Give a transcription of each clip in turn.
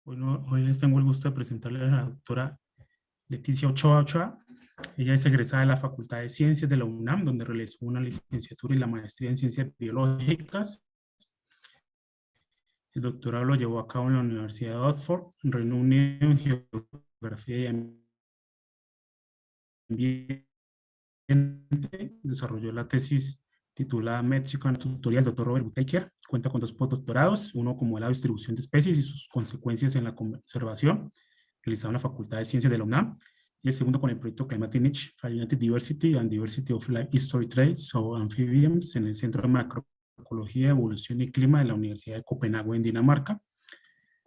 Hoy les tengo el gusto de presentarle a la doctora Leticia Ochoa Ochoa. Ella es egresada de la Facultad de Ciencias de la UNAM, donde realizó una licenciatura y la maestría en Ciencias Biológicas. El doctorado lo llevó a cabo en la Universidad de Oxford, en Reino Unido, en Geografía y Ambiente. Desarrolló la tesis titulada Mexican Tutorial del Dr. Robert Whittaker. Cuenta con 2 postdoctorados, uno como la distribución de especies y sus consecuencias en la conservación, realizado en la Facultad de Ciencias de la UNAM, y el segundo con el proyecto Climate Niche, Phylogenetic Diversity and Diversity of Life History Traits of Amphibians en el Centro de Macroecología, Evolución y Clima de la Universidad de Copenhague en Dinamarca.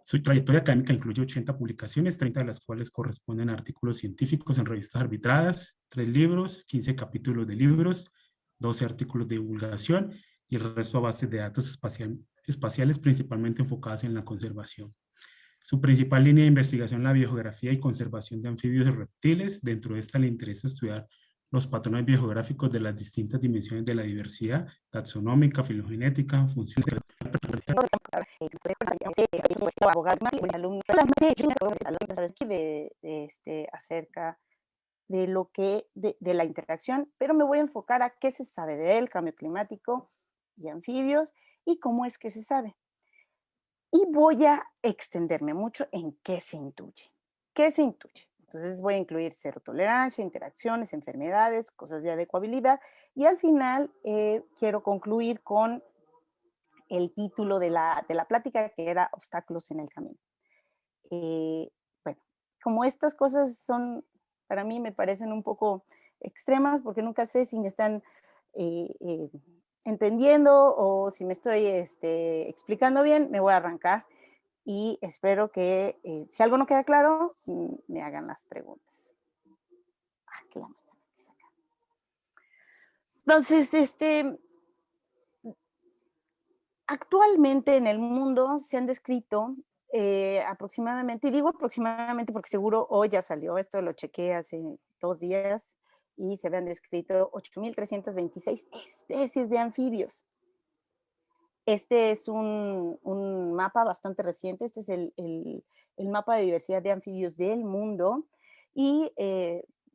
Su trayectoria académica incluye 80 publicaciones, 30 de las cuales corresponden a artículos científicos en revistas arbitradas, 3 libros, 15 capítulos de libros, 12 artículos de divulgación y el resto a bases de datos espaciales principalmente enfocadas en la conservación. Su principal línea de investigación es la biogeografía y conservación de anfibios y reptiles. Dentro de esta le interesa estudiar los patrones biogeográficos de las distintas dimensiones de la diversidad taxonómica, filogenética, funciones acerca de lo que de la interacción, pero me voy a enfocar a qué se sabe del cambio climático y anfibios y cómo es que se sabe. Y voy a extenderme mucho en qué se intuye. ¿Qué se intuye? Entonces voy a incluir serotolerancia, interacciones, enfermedades, cosas de adecuabilidad y al final quiero concluir con el título de la plática, que era obstáculos en el camino. Bueno, como estas cosas son, para mí me parecen un poco extremas, porque nunca sé si me están entendiendo o si me estoy explicando bien, me voy a arrancar y espero que si algo no queda claro, me hagan las preguntas. Ah, que la mañana que saca. Entonces, actualmente en el mundo se han descrito aproximadamente, y digo aproximadamente porque seguro hoy ya salió, esto lo chequé hace 2 días, y se habían descrito 8.326 especies de anfibios. Este es un mapa bastante reciente, este es el mapa de diversidad de anfibios del mundo, y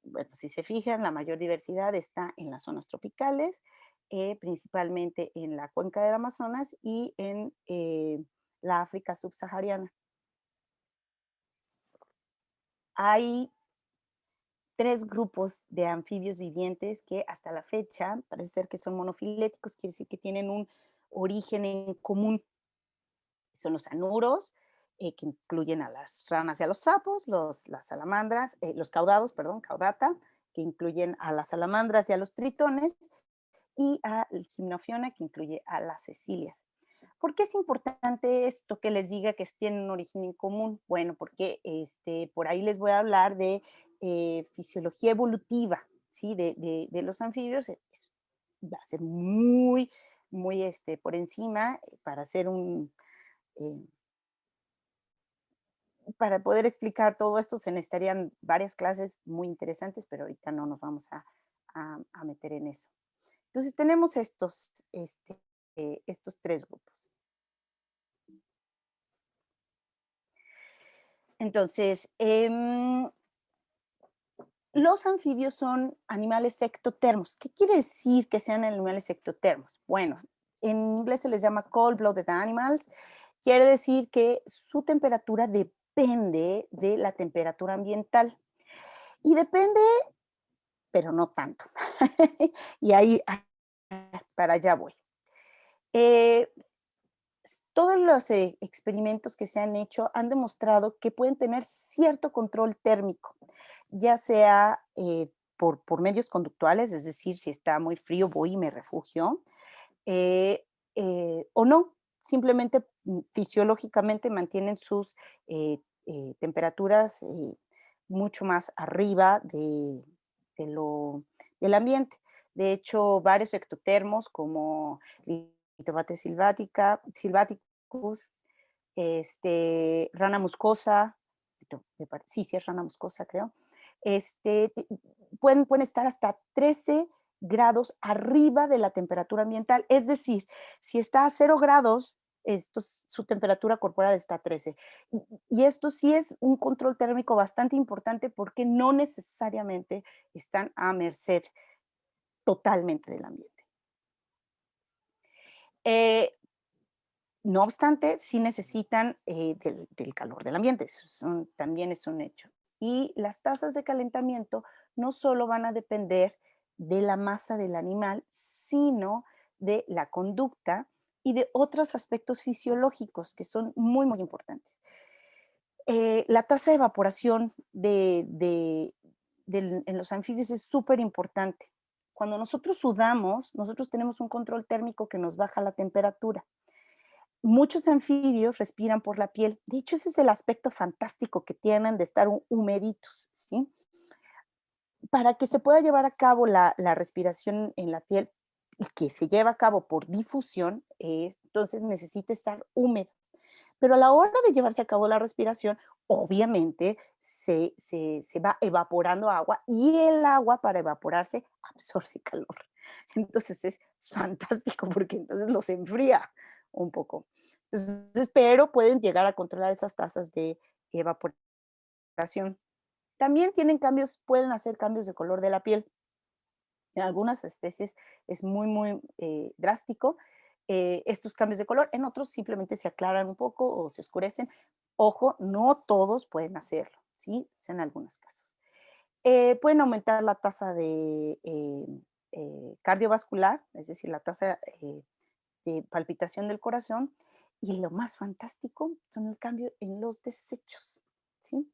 bueno, si se fijan, la mayor diversidad está en las zonas tropicales, principalmente en la cuenca del Amazonas y en la África subsahariana. Hay 3 grupos de anfibios vivientes que hasta la fecha parece ser que son monofiléticos, quiere decir que tienen un origen en común. Son los anuros, que incluyen a las ranas y a los sapos, las salamandras, los caudados, perdón, caudata, que incluyen a las salamandras y a los tritones, y a Gymnophiona, que incluye a las cecilias. ¿Por qué es importante esto que les diga que tienen un origen en común? Bueno, porque por ahí les voy a hablar de fisiología evolutiva, ¿sí? De los anfibios. Va a ser muy, muy por encima para hacer eh, para poder explicar todo esto se necesitarían varias clases muy interesantes, pero ahorita no nos vamos a meter en eso. Entonces tenemos estos 3 grupos. Entonces, los anfibios son animales ectotermos. ¿Qué quiere decir que sean animales ectotermos? Bueno, en inglés se les llama cold-blooded animals. Quiere decir que su temperatura depende de la temperatura ambiental. Y depende, pero no tanto. Y ahí, para allá voy. Todos los experimentos que se han hecho han demostrado que pueden tener cierto control térmico, ya sea por medios conductuales, es decir, si está muy frío voy y me refugio, o no, simplemente fisiológicamente mantienen sus temperaturas mucho más arriba del ambiente. De hecho, varios ectotermos como Litobate silvaticus, rana muscosa, sí, sí es rana muscosa, creo, este, pueden estar hasta 13 grados arriba de la temperatura ambiental. Es decir, si está a 0 grados su temperatura corporal está a 13. Y esto sí es un control térmico bastante importante porque no necesariamente están a merced totalmente del ambiente. Eh, no obstante, sí necesitan del calor del ambiente, eso también es un hecho. Y las tasas de calentamiento no solo van a depender de la masa del animal, sino de la conducta y de otros aspectos fisiológicos que son muy, muy importantes. La tasa de evaporación en los anfibios es súper importante. Cuando nosotros sudamos, nosotros tenemos un control térmico que nos baja la temperatura. Muchos anfibios respiran por la piel. De hecho, ese es el aspecto fantástico que tienen de estar humeditos, ¿sí? Para que se pueda llevar a cabo la respiración en la piel y que se lleva a cabo por difusión, entonces necesita estar húmedo. Pero a la hora de llevarse a cabo la respiración, obviamente se va evaporando agua y el agua para evaporarse absorbe calor. Entonces es fantástico porque entonces los enfría un poco. Entonces, pero pueden llegar a controlar esas tasas de evaporación. También tienen cambios, pueden hacer cambios de color de la piel. En algunas especies es muy, muy drástico estos cambios de color, en otros simplemente se aclaran un poco o se oscurecen. Ojo, no todos pueden hacerlo, ¿sí? Es en algunos casos. Pueden aumentar la tasa de cardiovascular, es decir, la tasa de palpitación del corazón. Y lo más fantástico son el cambio en los desechos, ¿sí?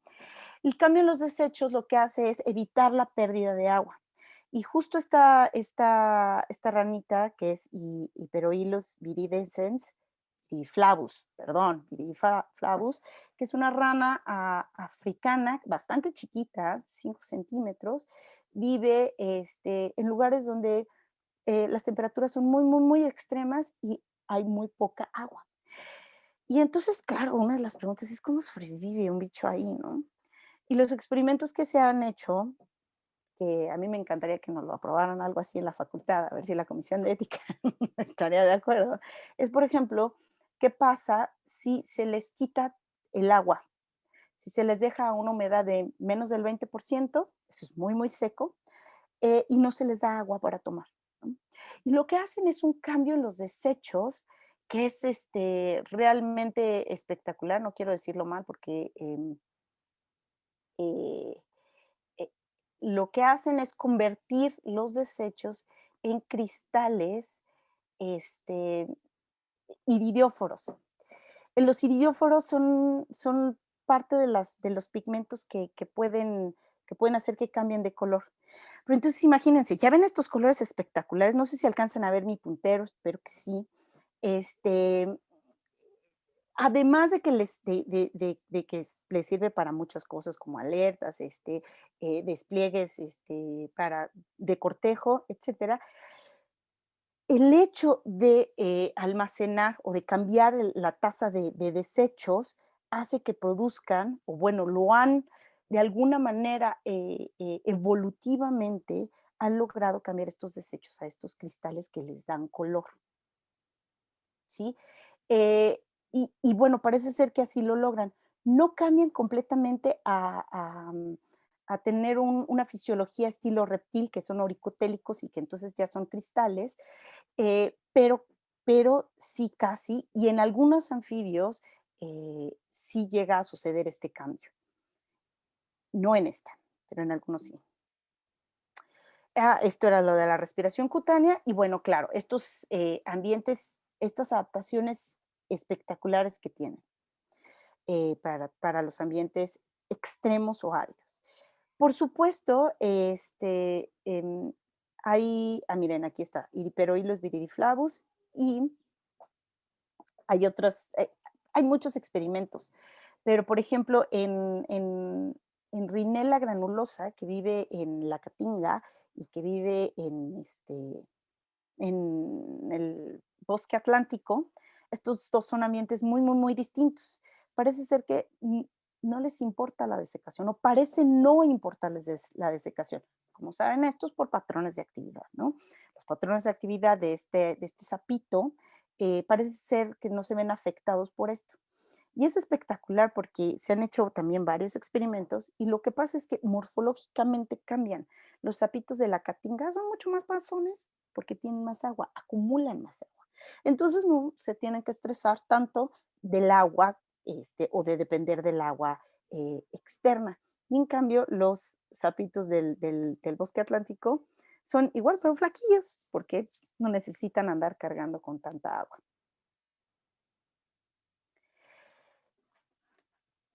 El cambio en los desechos lo que hace es evitar la pérdida de agua. Y justo esta ranita, que es Hyperoilus viridescens y flavus, perdón, flavus, que es una rana africana bastante chiquita, 5 centímetros, vive en lugares donde las temperaturas son muy, muy, muy extremas y hay muy poca agua. Y entonces, claro, una de las preguntas es cómo sobrevive un bicho ahí, ¿no? Y los experimentos que se han hecho, que a mí me encantaría que nos lo aprobaran algo así en la facultad, a ver si la comisión de ética estaría de acuerdo, es, por ejemplo, qué pasa si se les quita el agua, si se les deja una humedad de menos del 20%, eso es muy, muy seco, y no se les da agua para tomar, ¿no? Y lo que hacen es un cambio en los desechos que es realmente espectacular, no quiero decirlo mal porque eh, eh, lo que hacen es convertir los desechos en cristales este, iridióforos. Los iridióforos son parte de los pigmentos que pueden hacer que cambien de color. Pero entonces imagínense, ya ven estos colores espectaculares, no sé si alcanzan a ver mi puntero, espero que sí. Este, Además de que les sirve para muchas cosas como alertas, despliegues, de cortejo, etcétera. El hecho de, almacenar o de cambiar la tasa de desechos hace que produzcan, o bueno, lo han de alguna manera, evolutivamente, han logrado cambiar estos desechos a estos cristales que les dan color, ¿sí? Y bueno, parece ser que así lo logran. No cambian completamente a tener una fisiología estilo reptil, que son oricotélicos y que entonces ya son cristales, eh, pero, pero sí casi, y en algunos anfibios sí llega a suceder este cambio. No en esta, pero en algunos sí. Esto era lo de la respiración cutánea y bueno, claro, estos ambientes, estas adaptaciones espectaculares que tienen para los ambientes extremos o áridos. Por supuesto, miren, aquí está, Hyperoilus viridiflavus y hay otros, hay muchos experimentos, pero por ejemplo, en Rhinella granulosa, que vive en la Caatinga y que vive en el bosque atlántico, estos dos son ambientes muy, muy, muy distintos. Parece ser que no les importa la desecación o parece no importarles la desecación. Como saben, estos por patrones de actividad, ¿no? Los patrones de actividad de este sapito parece ser que no se ven afectados por esto. Y es espectacular porque se han hecho también varios experimentos y lo que pasa es que morfológicamente cambian. Los sapitos de la caatinga son mucho más panzones porque tienen más agua, acumulan más agua. Entonces no se tienen que estresar tanto del agua o de depender del agua externa. Y en cambio, los sapitos del bosque atlántico son igual, pero flaquillos, porque no necesitan andar cargando con tanta agua.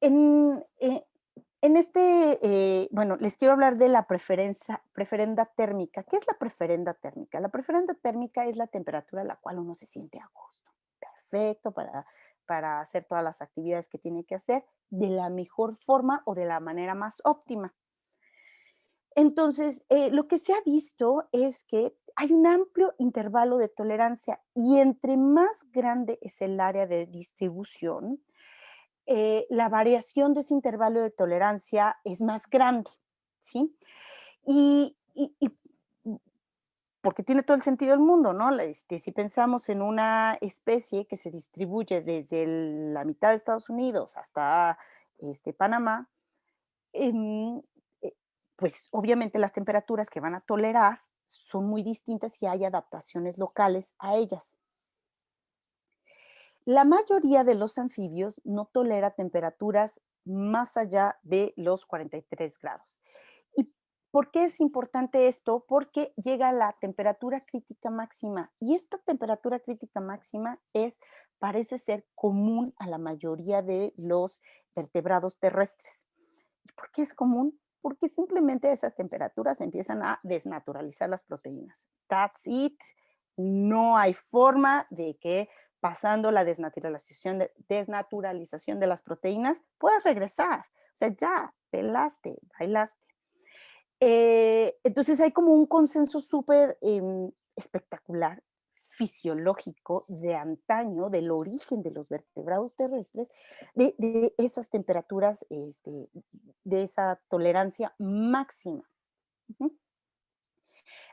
En, bueno, les quiero hablar de la preferenda térmica. ¿Qué es la preferenda térmica? La preferenda térmica es la temperatura a la cual uno se siente a gusto. Perfecto para hacer todas las actividades que tiene que hacer de la mejor forma o de la manera más óptima. Entonces, lo que se ha visto es que hay un amplio intervalo de tolerancia y entre más grande es el área de distribución, la variación de ese intervalo de tolerancia es más grande, ¿sí? Y porque tiene todo el sentido del mundo, ¿no? Si pensamos en una especie que se distribuye desde la mitad de Estados Unidos hasta Panamá, em, eh, pues obviamente las temperaturas que van a tolerar son muy distintas y hay adaptaciones locales a ellas. La mayoría de los anfibios no tolera temperaturas más allá de los 43 grados. ¿Y por qué es importante esto? Porque llega la temperatura crítica máxima y esta temperatura crítica máxima parece ser común a la mayoría de los vertebrados terrestres. ¿Y por qué es común? Porque simplemente a esas temperaturas empiezan a desnaturalizar las proteínas. That's it. No hay forma de que pasando la desnaturalización de las proteínas puedas regresar. O sea, ya, pelaste, bailaste. Entonces hay como un consenso súper espectacular, fisiológico, de antaño, del origen de los vertebrados terrestres, de esas temperaturas, de esa tolerancia máxima. Ujú.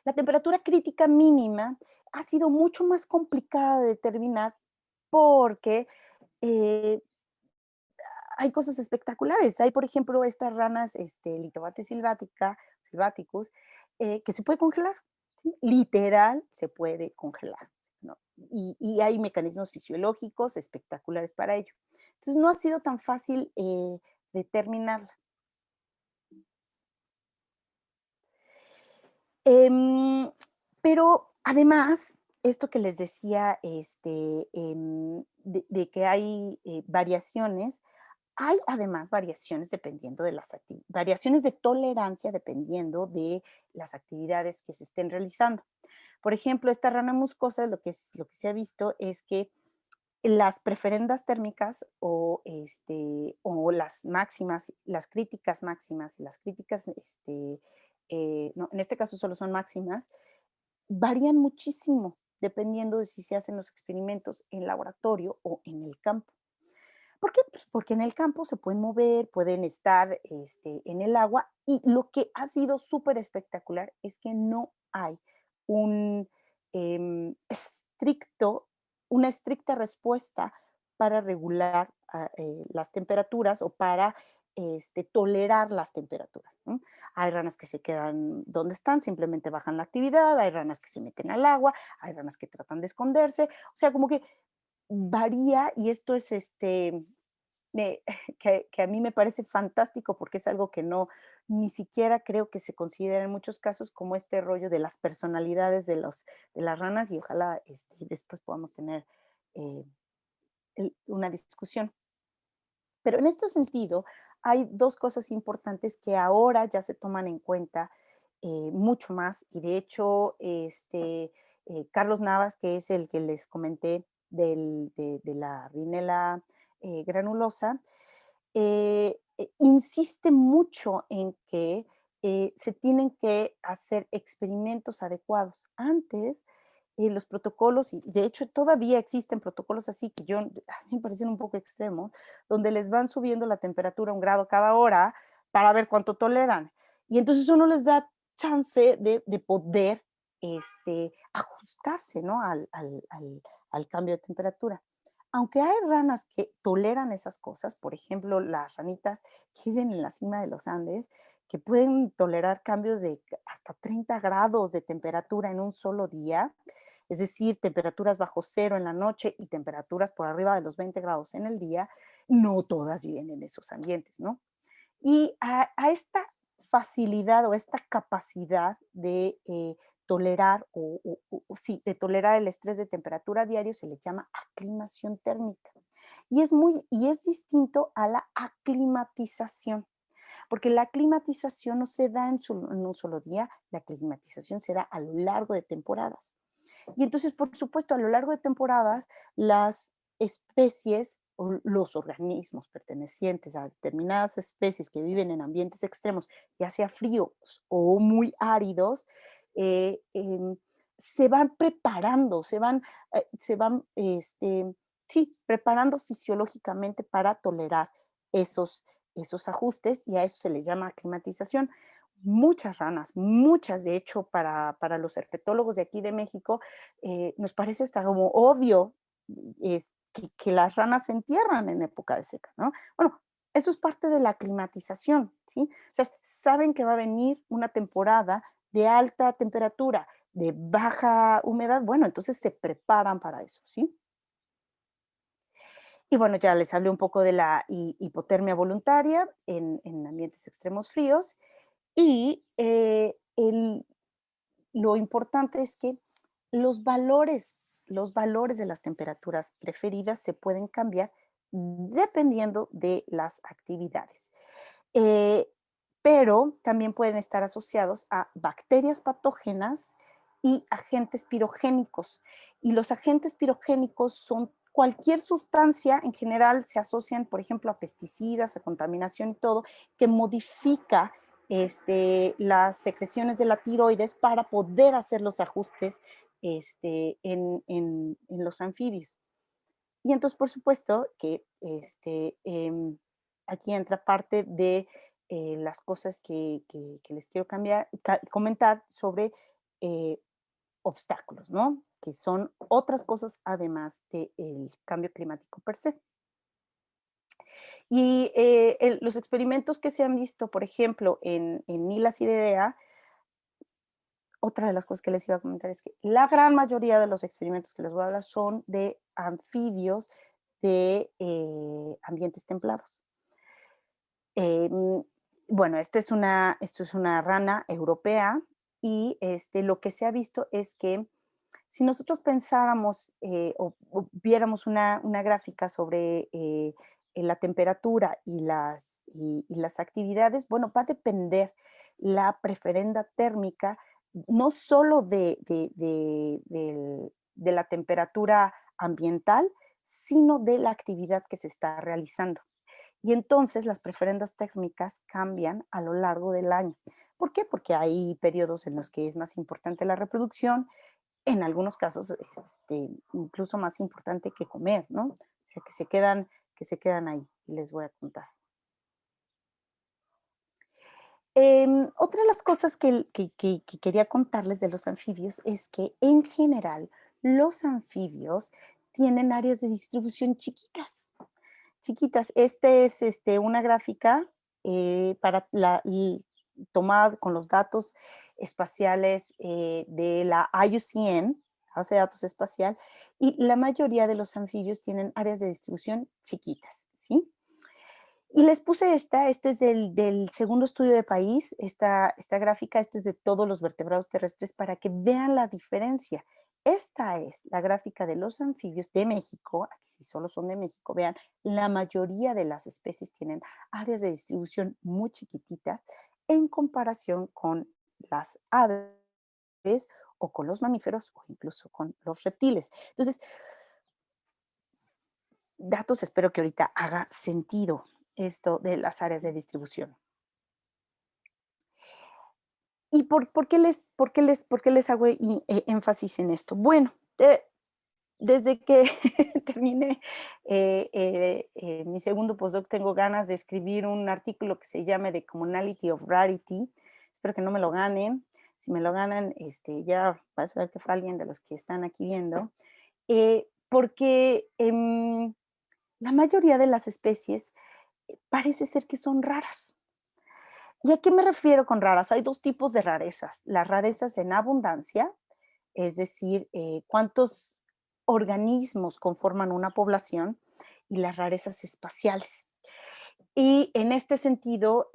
La temperatura crítica mínima ha sido mucho más complicada de determinar porque eh, hay cosas espectaculares. Hay, por ejemplo, estas ranas, Lithobates silvaticus, que se puede congelar, ¿sí? Literal, se puede congelar, ¿no? Y hay mecanismos fisiológicos espectaculares para ello. Entonces, no ha sido tan fácil determinarla. Em, pero además, esto que les decía, de que hay variaciones, hay además variaciones dependiendo de variaciones de tolerancia dependiendo de las actividades que se estén realizando. Por ejemplo, esta rana muscosa, lo que se ha visto es que las preferendas térmicas o las máximas, las críticas máximas y las críticas, no, en este caso solo son máximas, varían muchísimo dependiendo de si se hacen los experimentos en laboratorio o en el campo. ¿Por qué? Pues porque en el campo se pueden mover, pueden estar en el agua y lo que ha sido súper espectacular es que no hay un estricto, una estricta respuesta para regular las temperaturas o para tolerar las temperaturas, ¿no? Hay ranas que se quedan donde están, simplemente bajan la actividad, hay ranas que se meten al agua, hay ranas que tratan de esconderse, o sea, como que varía y esto es me que a mí me parece fantástico porque es algo que no, ni siquiera creo que se considera en muchos casos como este rollo de las personalidades de las ranas y ojalá después podamos tener eh, una discusión. Pero en este sentido, hay dos cosas importantes que ahora ya se toman en cuenta mucho más y de hecho, Carlos Navas, que es el que les comenté de la Rhinella granulosa, insiste mucho en que se tienen que hacer experimentos adecuados. Antes, los protocolos, y de hecho todavía existen protocolos así que a mí me parecen un poco extremos, donde les van subiendo la temperatura 1 grado cada hora para ver cuánto toleran. Y entonces uno les da chance de poder ajustarse, ¿no? al cambio de temperatura. Aunque hay ranas que toleran esas cosas, por ejemplo, las ranitas que viven en la cima de los Andes, que pueden tolerar cambios de hasta 30 grados de temperatura en un solo día, es decir, temperaturas bajo cero en la noche y temperaturas por arriba de los 20 grados en el día, no todas viven en esos ambientes, ¿no? Y a esta facilidad o esta capacidad de tolerar sí, de tolerar el estrés de temperatura diario se le llama aclimación térmica. Y es distinto a la aclimatización, porque la aclimatización no se da en un solo día, la aclimatización se da a lo largo de temporadas. Y entonces, por supuesto, a lo largo de temporadas, las especies o los organismos pertenecientes a determinadas especies que viven en ambientes extremos, ya sea fríos o muy áridos, eh, em, se van preparando, sí, preparando fisiológicamente para tolerar esos, esos ajustes y a eso se le llama aclimatización. Muchas ranas, muchas, de hecho, para los herpetólogos de aquí de México, nos parece hasta como obvio que las ranas se entierran en época de seca, ¿no? Bueno, eso es parte de la aclimatización, ¿sí? O sea, saben que va a venir una temporada de alta temperatura, de baja humedad, bueno, entonces se preparan para eso, ¿sí? Y bueno, ya les hablé un poco de la hipotermia voluntaria en ambientes extremos fríos y lo importante es que los valores de las temperaturas preferidas se pueden cambiar dependiendo de las actividades. Eh, pero también pueden estar asociados a bacterias patógenas y agentes pirogénicos. Y los agentes pirogénicos son cualquier sustancia, en general se asocian, por ejemplo, a pesticidas, a contaminación y todo, que modifica las secreciones de la tiroides para poder hacer los ajustes en los anfibios. Y entonces, por supuesto, que aquí entra parte de las cosas que les quiero comentar sobre eh, obstáculos, ¿no? Que son otras cosas además del cambio climático per se. Y los experimentos que se han visto, por ejemplo, en Nila cinerea, otra de las cosas que les iba a comentar es que la gran mayoría de los experimentos que les voy a hablar son de anfibios de ambientes templados. Em, bueno, esto es una rana europea y lo que se ha visto es que si nosotros pensáramos o viéramos una gráfica sobre la temperatura y las actividades, bueno, va a depender la preferenda térmica no solo de la temperatura ambiental, sino de la actividad que se está realizando. Y entonces las preferendas térmicas cambian a lo largo del año. ¿Por qué? Porque hay periodos en los que es más importante la reproducción, en algunos casos incluso más importante que comer, ¿no? O sea, que se quedan ahí, y les voy a contar. Otra de las cosas que quería contarles de los anfibios es que en general los anfibios tienen áreas de distribución chiquitas, chiquitas. Este es una gráfica para tomada con los datos espaciales de la IUCN, base de datos espacial, y la mayoría de los anfibios tienen áreas de distribución chiquitas, ¿sí? Y les puse este es del segundo estudio de país, esta gráfica, este es de todos los vertebrados terrestres para que vean la diferencia. Esta es la gráfica de los anfibios de México, aquí sí solo son de México, vean, la mayoría de las especies tienen áreas de distribución muy chiquititas en comparación con las aves o con los mamíferos o incluso con los reptiles. Entonces, datos, espero que ahorita haga sentido esto de las áreas de distribución. ¿Y por qué les hago énfasis en esto? Bueno, desde que terminé mi segundo postdoc, tengo ganas de escribir un artículo que se llame The Commonality of Rarity. Espero que no me lo ganen. Si me lo ganan, ya vas a ver que fue alguien de los que están aquí viendo. porque la mayoría de las especies parece ser que son raras. ¿Y a qué me refiero con raras? Hay dos tipos de rarezas. Las rarezas en abundancia, es decir, cuántos organismos conforman una población, y las rarezas espaciales. Y en este sentido,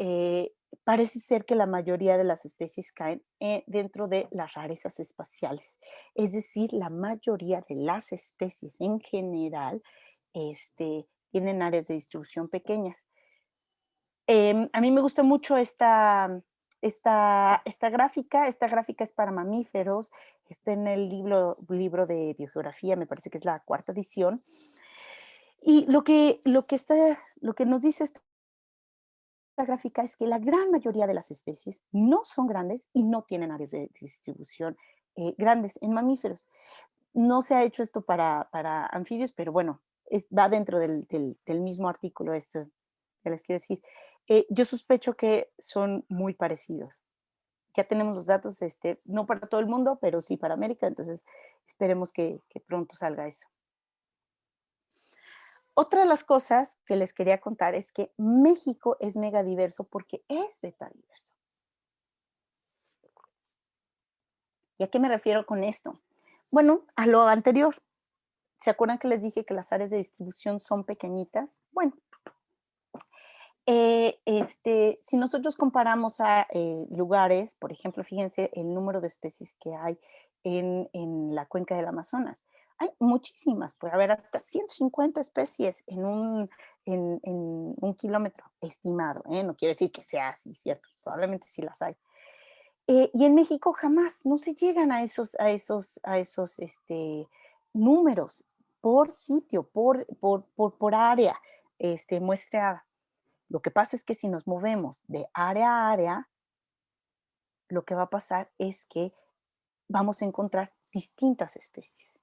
parece ser que la mayoría de las especies caen dentro de las rarezas espaciales. Es decir, la mayoría de las especies en general tienen áreas de distribución pequeñas. A mí me gusta mucho esta gráfica. Esta gráfica es para mamíferos. Está en el libro de biogeografía, me parece que es la cuarta edición. Y lo que nos dice esta gráfica es que la gran mayoría de las especies no son grandes y no tienen áreas de distribución grandes en mamíferos. No se ha hecho esto para anfibios, pero bueno, va dentro del mismo artículo esto que les quiero decir. Yo sospecho que son muy parecidos. Ya tenemos los datos, no para todo el mundo, pero sí para América, entonces esperemos que pronto salga eso. Otra de las cosas que les quería contar es que México es megadiverso porque es betadiverso. ¿Y a qué me refiero con esto? Bueno, a lo anterior. ¿Se acuerdan que les dije que las áreas de distribución son pequeñitas? Bueno, si nosotros comparamos a lugares, por ejemplo, fíjense el número de especies que hay en la cuenca del Amazonas. Hay muchísimas, puede haber hasta 150 especies en un kilómetro estimado, ¿eh? No quiere decir que sea así, ¿cierto? Probablemente sí las hay. Y en México jamás no se llegan a esos números por sitio, por área muestreada. Lo que pasa es que si nos movemos de área a área, lo que va a pasar es que vamos a encontrar distintas especies.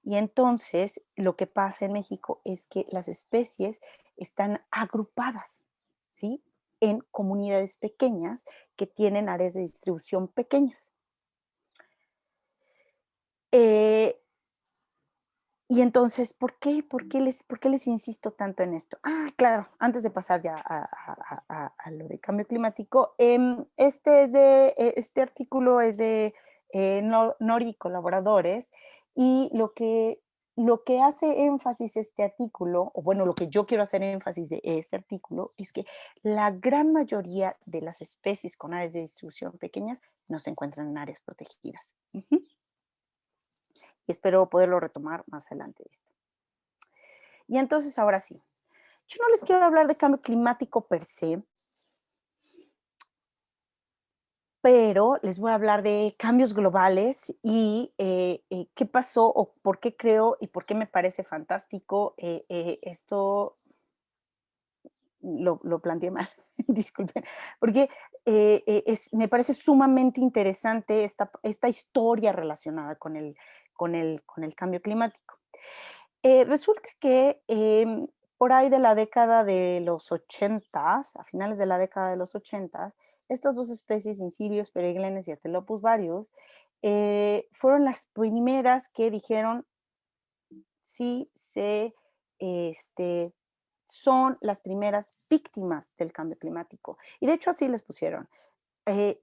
Y entonces lo que pasa en México es que las especies están agrupadas, ¿sí? En comunidades pequeñas que tienen áreas de distribución pequeñas. Eh, y entonces, ¿por qué les insisto tanto en esto? Ah, claro, antes de pasar ya a lo de cambio climático, este artículo es de Nori y colaboradores, y lo que hace énfasis este artículo, o bueno, lo que yo quiero hacer énfasis de este artículo, es que la gran mayoría de las especies con áreas de distribución pequeñas no se encuentran en áreas protegidas. Ujú. Y espero poderlo retomar más adelante esto. Y entonces, ahora sí, yo no les quiero hablar de cambio climático per se, pero les voy a hablar de cambios globales y qué pasó o por qué creo y por qué me parece fantástico. Esto lo planteé mal, disculpen, porque me parece sumamente interesante esta historia relacionada con el cambio climático. Resulta que por ahí de la década de los 80, a finales de la década de los 80, estas dos especies, Incilius pereglenes y Atelopus varius, fueron las primeras que dijeron sí, este, son las primeras víctimas del cambio climático. Y de hecho así les pusieron. Eh,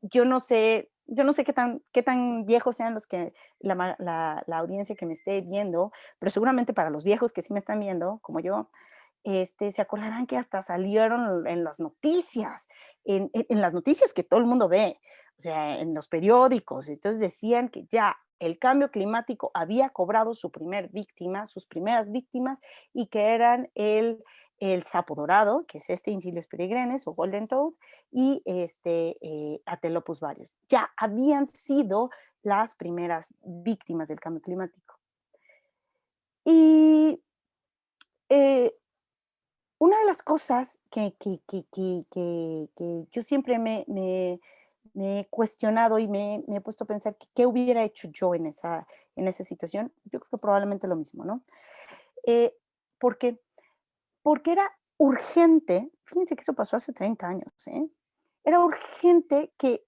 yo no sé qué tan viejos sean los que la audiencia que me esté viendo, pero seguramente para los viejos que sí me están viendo, como yo, se acordarán que hasta salieron en las noticias, en las noticias que todo el mundo ve, o sea, en los periódicos. Entonces decían que ya el cambio climático había cobrado sus primeras víctimas, y que eran el sapo dorado, que es Incilius peregrenes o golden toad, y Atelopus varius. Ya habían sido las primeras víctimas del cambio climático. Y eh, una de las cosas que yo siempre me he cuestionado y me he puesto a pensar qué hubiera hecho yo en esa situación, yo creo que probablemente lo mismo, ¿no? Eh, ¿Por qué? Porque era urgente, fíjense que eso pasó hace 30 años, ¿eh? Era urgente que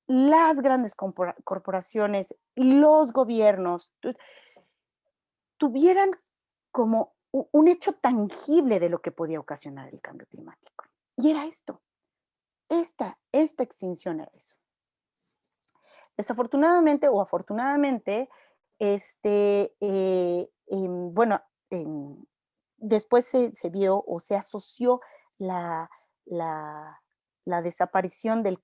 las grandes corporaciones, los gobiernos, tuvieran como un hecho tangible de lo que podía ocasionar el cambio climático. Y era esto, esta extinción era eso. Desafortunadamente o afortunadamente, bueno, después se vio o se asoció la, la, la desaparición del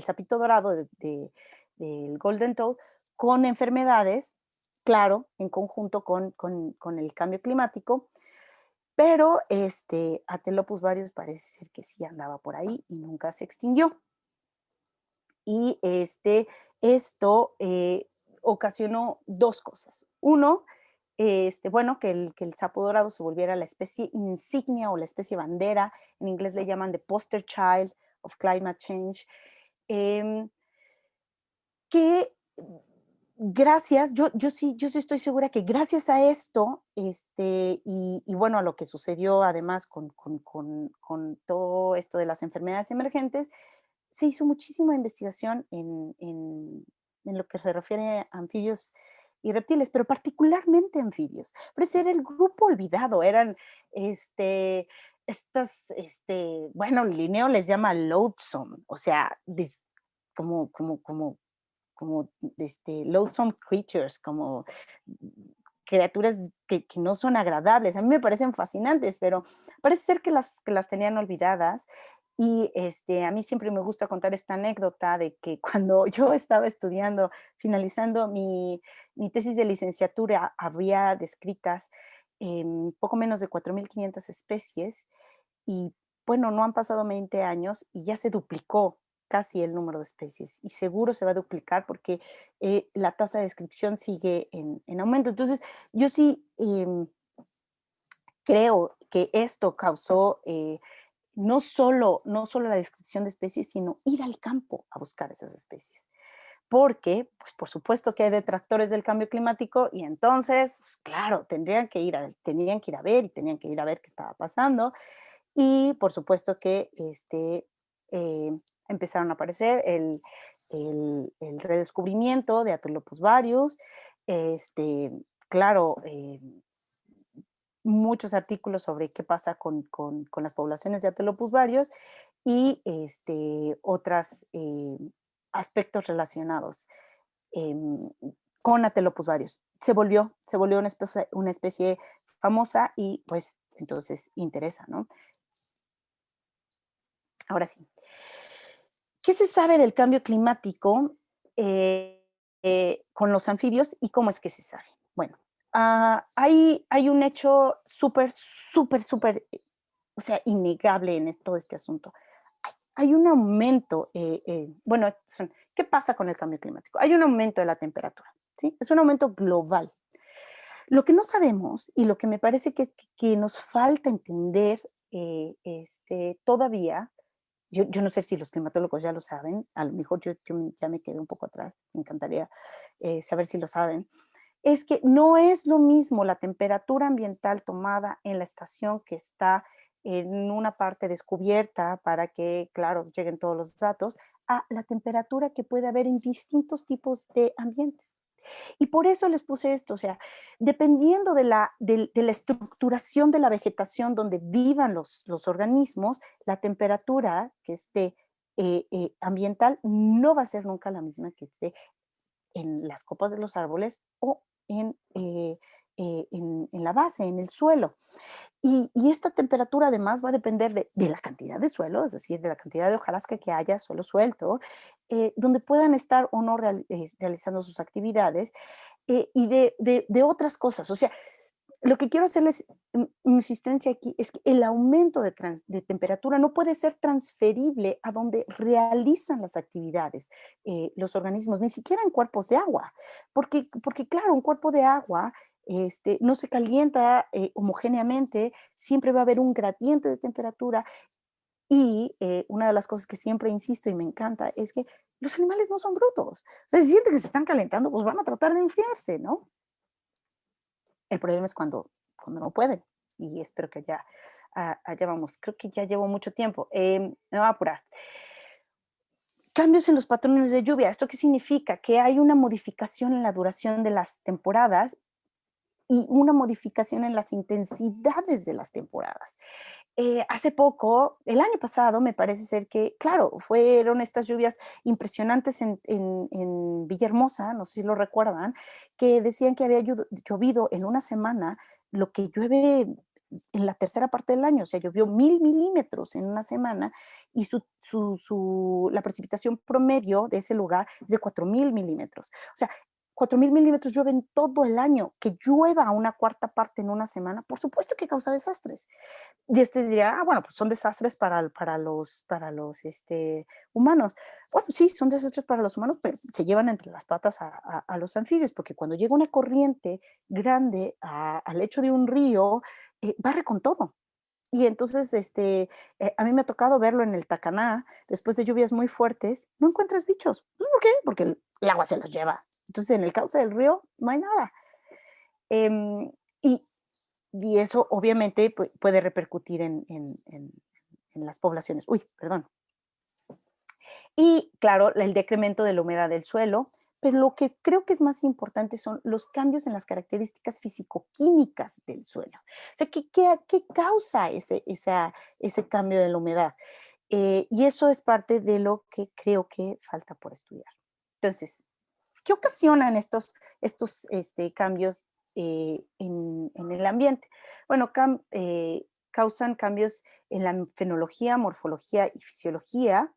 sapito dorado, del Golden Toad, con enfermedades, claro, en conjunto con el cambio climático, pero Atelopus varius parece ser que sí andaba por ahí y nunca se extinguió. Y esto ocasionó dos cosas. Uno, bueno, que el sapo dorado se volviera la especie insignia o la especie bandera. En inglés le llaman the poster child of climate change. em, que gracias, yo sí estoy segura que gracias a esto, bueno, a lo que sucedió además con todo esto de las enfermedades emergentes, se hizo muchísima investigación en lo que se refiere a anfibios y reptiles, pero particularmente anfibios. Parece era el grupo olvidado, eran bueno, Linneo les llama loathsome, o sea, como, como, como como loathsome creatures, como criaturas que no son agradables. A mí me parecen fascinantes, pero parece ser que las tenían olvidadas. Y a mí siempre me gusta contar esta anécdota de que cuando yo estaba estudiando, finalizando mi tesis de licenciatura, había descritas poco menos de 4.500 especies y bueno, no han pasado 20 años y ya se duplicó casi el número de especies y seguro se va a duplicar porque la tasa de descripción sigue en aumento. Entonces, yo sí creo que esto causó no solo la descripción de especies, sino ir al campo a buscar esas especies. Porque, pues por supuesto que hay detractores del cambio climático y entonces, pues, claro, tenían que ir a ver y tenían que ir a ver qué estaba pasando. Y por supuesto que eh, empezaron a aparecer el redescubrimiento de Atelopus varius, este, claro, muchos artículos sobre qué pasa con las poblaciones de Atelopus varius y otros aspectos relacionados em, con Atelopus varius. Se volvió una especie famosa y pues entonces interesa, ¿no? Ahora sí, ¿qué se sabe del cambio climático con los anfibios y cómo es que se sabe? Bueno, hay un hecho súper, o sea, innegable en todo este asunto. Hay un aumento, bueno, ¿qué pasa con el cambio climático? Hay un aumento de la temperatura, ¿sí? Es un aumento global. Lo que no sabemos y lo que me parece que nos falta entender todavía yo no sé si los climatólogos ya lo saben, a lo mejor yo ya me quedé un poco atrás, me encantaría saber si lo saben, es que no es lo mismo la temperatura ambiental tomada en la estación que está en una parte descubierta para que, claro, lleguen todos los datos, a la temperatura que puede haber en distintos tipos de ambientes. Y por eso les puse esto, o sea, dependiendo de la estructuración de la vegetación donde vivan los organismos, la temperatura que esté ambiental no va a ser nunca la misma que esté en las copas de los árboles o en la base, en el suelo. Y esta temperatura además va a depender de la cantidad de suelo, es decir, de la cantidad de hojarasca que haya, suelo suelto, donde puedan estar o no realizando sus actividades y de otras cosas. O sea, lo que quiero hacerles insistencia aquí es que el aumento de temperatura no puede ser transferible a donde realizan las actividades los organismos, ni siquiera en cuerpos de agua, porque claro, un cuerpo de agua no se calienta homogéneamente, siempre va a haber un gradiente de temperatura y una de las cosas que siempre insisto y me encanta es que los animales no son brutos. O sea, si sienten que se están calentando, pues van a tratar de enfriarse, ¿no? El problema es cuando no pueden. Y espero que ya, allá vamos. Creo que ya llevo mucho tiempo. Me voy a apurar. Cambios en los patrones de lluvia. ¿Esto qué significa? Que hay una modificación en la duración de las temporadas y una modificación en las intensidades de las temporadas. Hace poco, el año pasado, me parece ser que, claro, fueron estas lluvias impresionantes en Villahermosa, no sé si lo recuerdan, que decían que había llovido en una semana lo que llueve en la tercera parte del año, o sea, llovió 1000 milímetros en una semana y la precipitación promedio de ese lugar es de 4000 milímetros. O sea, 4000 milímetros llueven todo el año, que llueva una cuarta parte en una semana, por supuesto que causa desastres. Y usted dirá, bueno, pues son desastres para los humanos. Bueno, sí, son desastres para los humanos, pero se llevan entre las patas a los anfibios, porque cuando llega una corriente grande al lecho de un río, barre con todo. Y entonces, a mí me ha tocado verlo en el Tacaná, después de lluvias muy fuertes, no encuentras bichos. Pues, ¿por qué? Porque el agua se los lleva. Entonces, en el cauce del río no hay nada. Em, y, y eso obviamente puede repercutir en las poblaciones. Uy, perdón. Y claro, el decremento de la humedad del suelo, pero lo que creo que es más importante son los cambios en las características fisicoquímicas del suelo. O sea, ¿qué causa ese cambio de la humedad? Y eso es parte de lo que creo que falta por estudiar. Entonces, ¿qué ocasionan estos cambios en el ambiente? Bueno, causan cambios en la fenología, morfología y fisiología.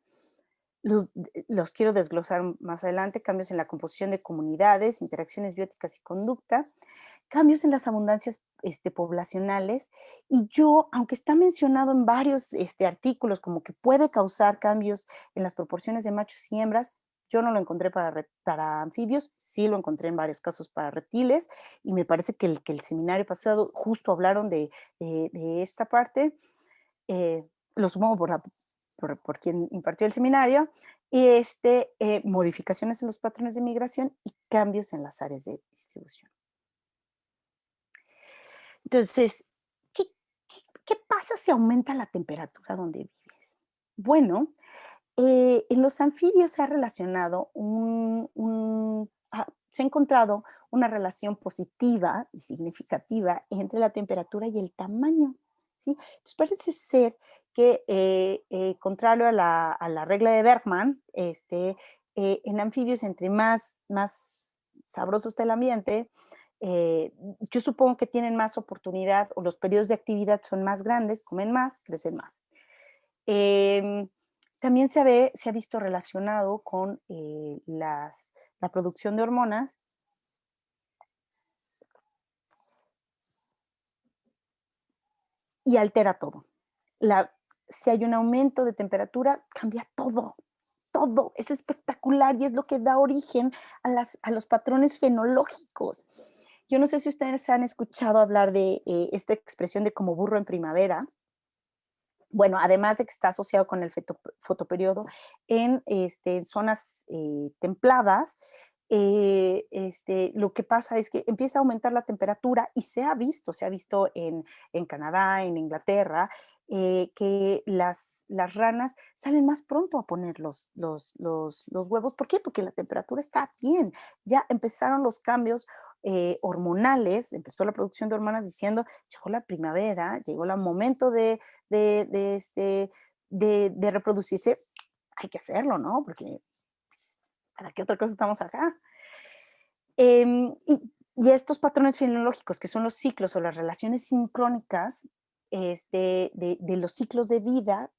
Los quiero desglosar más adelante: cambios en la composición de comunidades, interacciones bióticas y conducta, cambios en las abundancias poblacionales. Y yo, aunque está mencionado en varios artículos como que puede causar cambios en las proporciones de machos y hembras, yo no lo encontré para anfibios, sí lo encontré en varios casos para reptiles, y me parece que el seminario pasado justo hablaron de esta parte. Lo supongo por quien impartió el seminario, y modificaciones en los patrones de migración y cambios en las áreas de distribución. Entonces, ¿qué pasa si aumenta la temperatura donde vives? Bueno, en los anfibios se ha relacionado se ha encontrado una relación positiva y significativa entre la temperatura y el tamaño, ¿sí? Entonces parece ser que, contrario a la regla de Bergman, en anfibios, entre más sabroso está el ambiente, yo supongo que tienen más oportunidad, o los periodos de actividad son más grandes, comen más, crecen más. Em, También se ha visto relacionado con la producción de hormonas, y altera todo. Si hay un aumento de temperatura, cambia todo, todo. Es espectacular y es lo que da origen a los patrones fenológicos. Yo no sé si ustedes han escuchado hablar de esta expresión de como burro en primavera. Bueno, además de que está asociado con el fotoperiodo en zonas templadas, lo que pasa es que empieza a aumentar la temperatura, y se ha visto en Canadá, en Inglaterra, que las ranas salen más pronto a poner los huevos. ¿Por qué? Porque la temperatura está bien. Ya empezaron los cambios hormonales, empezó la producción de hormonas diciendo, llegó la primavera, llegó el momento de reproducirse. Hay que hacerlo, ¿no? Porque, pues, ¿para qué otra cosa estamos acá? Y estos patrones fenológicos, que son los ciclos o las relaciones sincrónicas de los ciclos de vida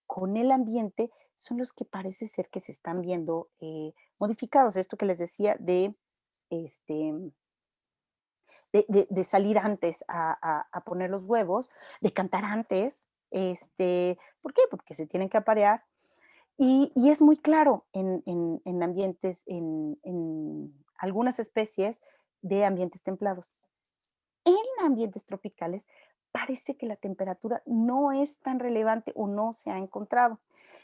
con el ambiente, son los que parece ser que se están viendo modificados. Esto que les decía este, de salir antes a poner los huevos, de cantar antes. ¿Por qué? Porque se tienen que aparear. Y es muy claro en ambientes, en algunas especies de ambientes templados. En ambientes tropicales parece que la temperatura no es tan relevante, o no se ha encontrado.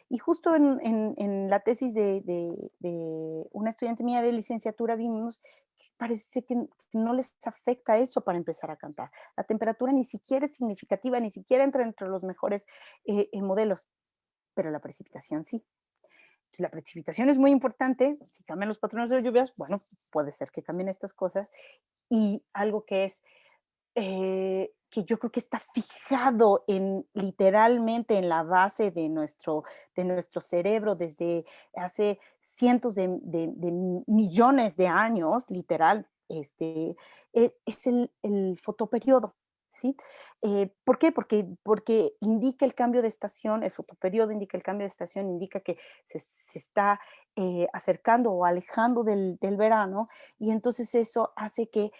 Y justo en la tesis de una estudiante mía de licenciatura vimos que parece que no les afecta eso para empezar a cantar. La temperatura ni siquiera es significativa, ni siquiera entra entre los mejores modelos, pero la precipitación sí. Si la precipitación es muy importante, si cambian los patrones de lluvias, bueno, puede ser que cambien estas cosas. y algo que es que yo creo que está fijado en literalmente en la base de nuestro cerebro desde hace cientos de millones de años, literal, es el fotoperiodo, ¿sí? ¿Por qué? Porque indica el cambio de estación, el fotoperiodo indica el cambio de estación, indica que se está acercando o alejando del verano, y entonces eso hace que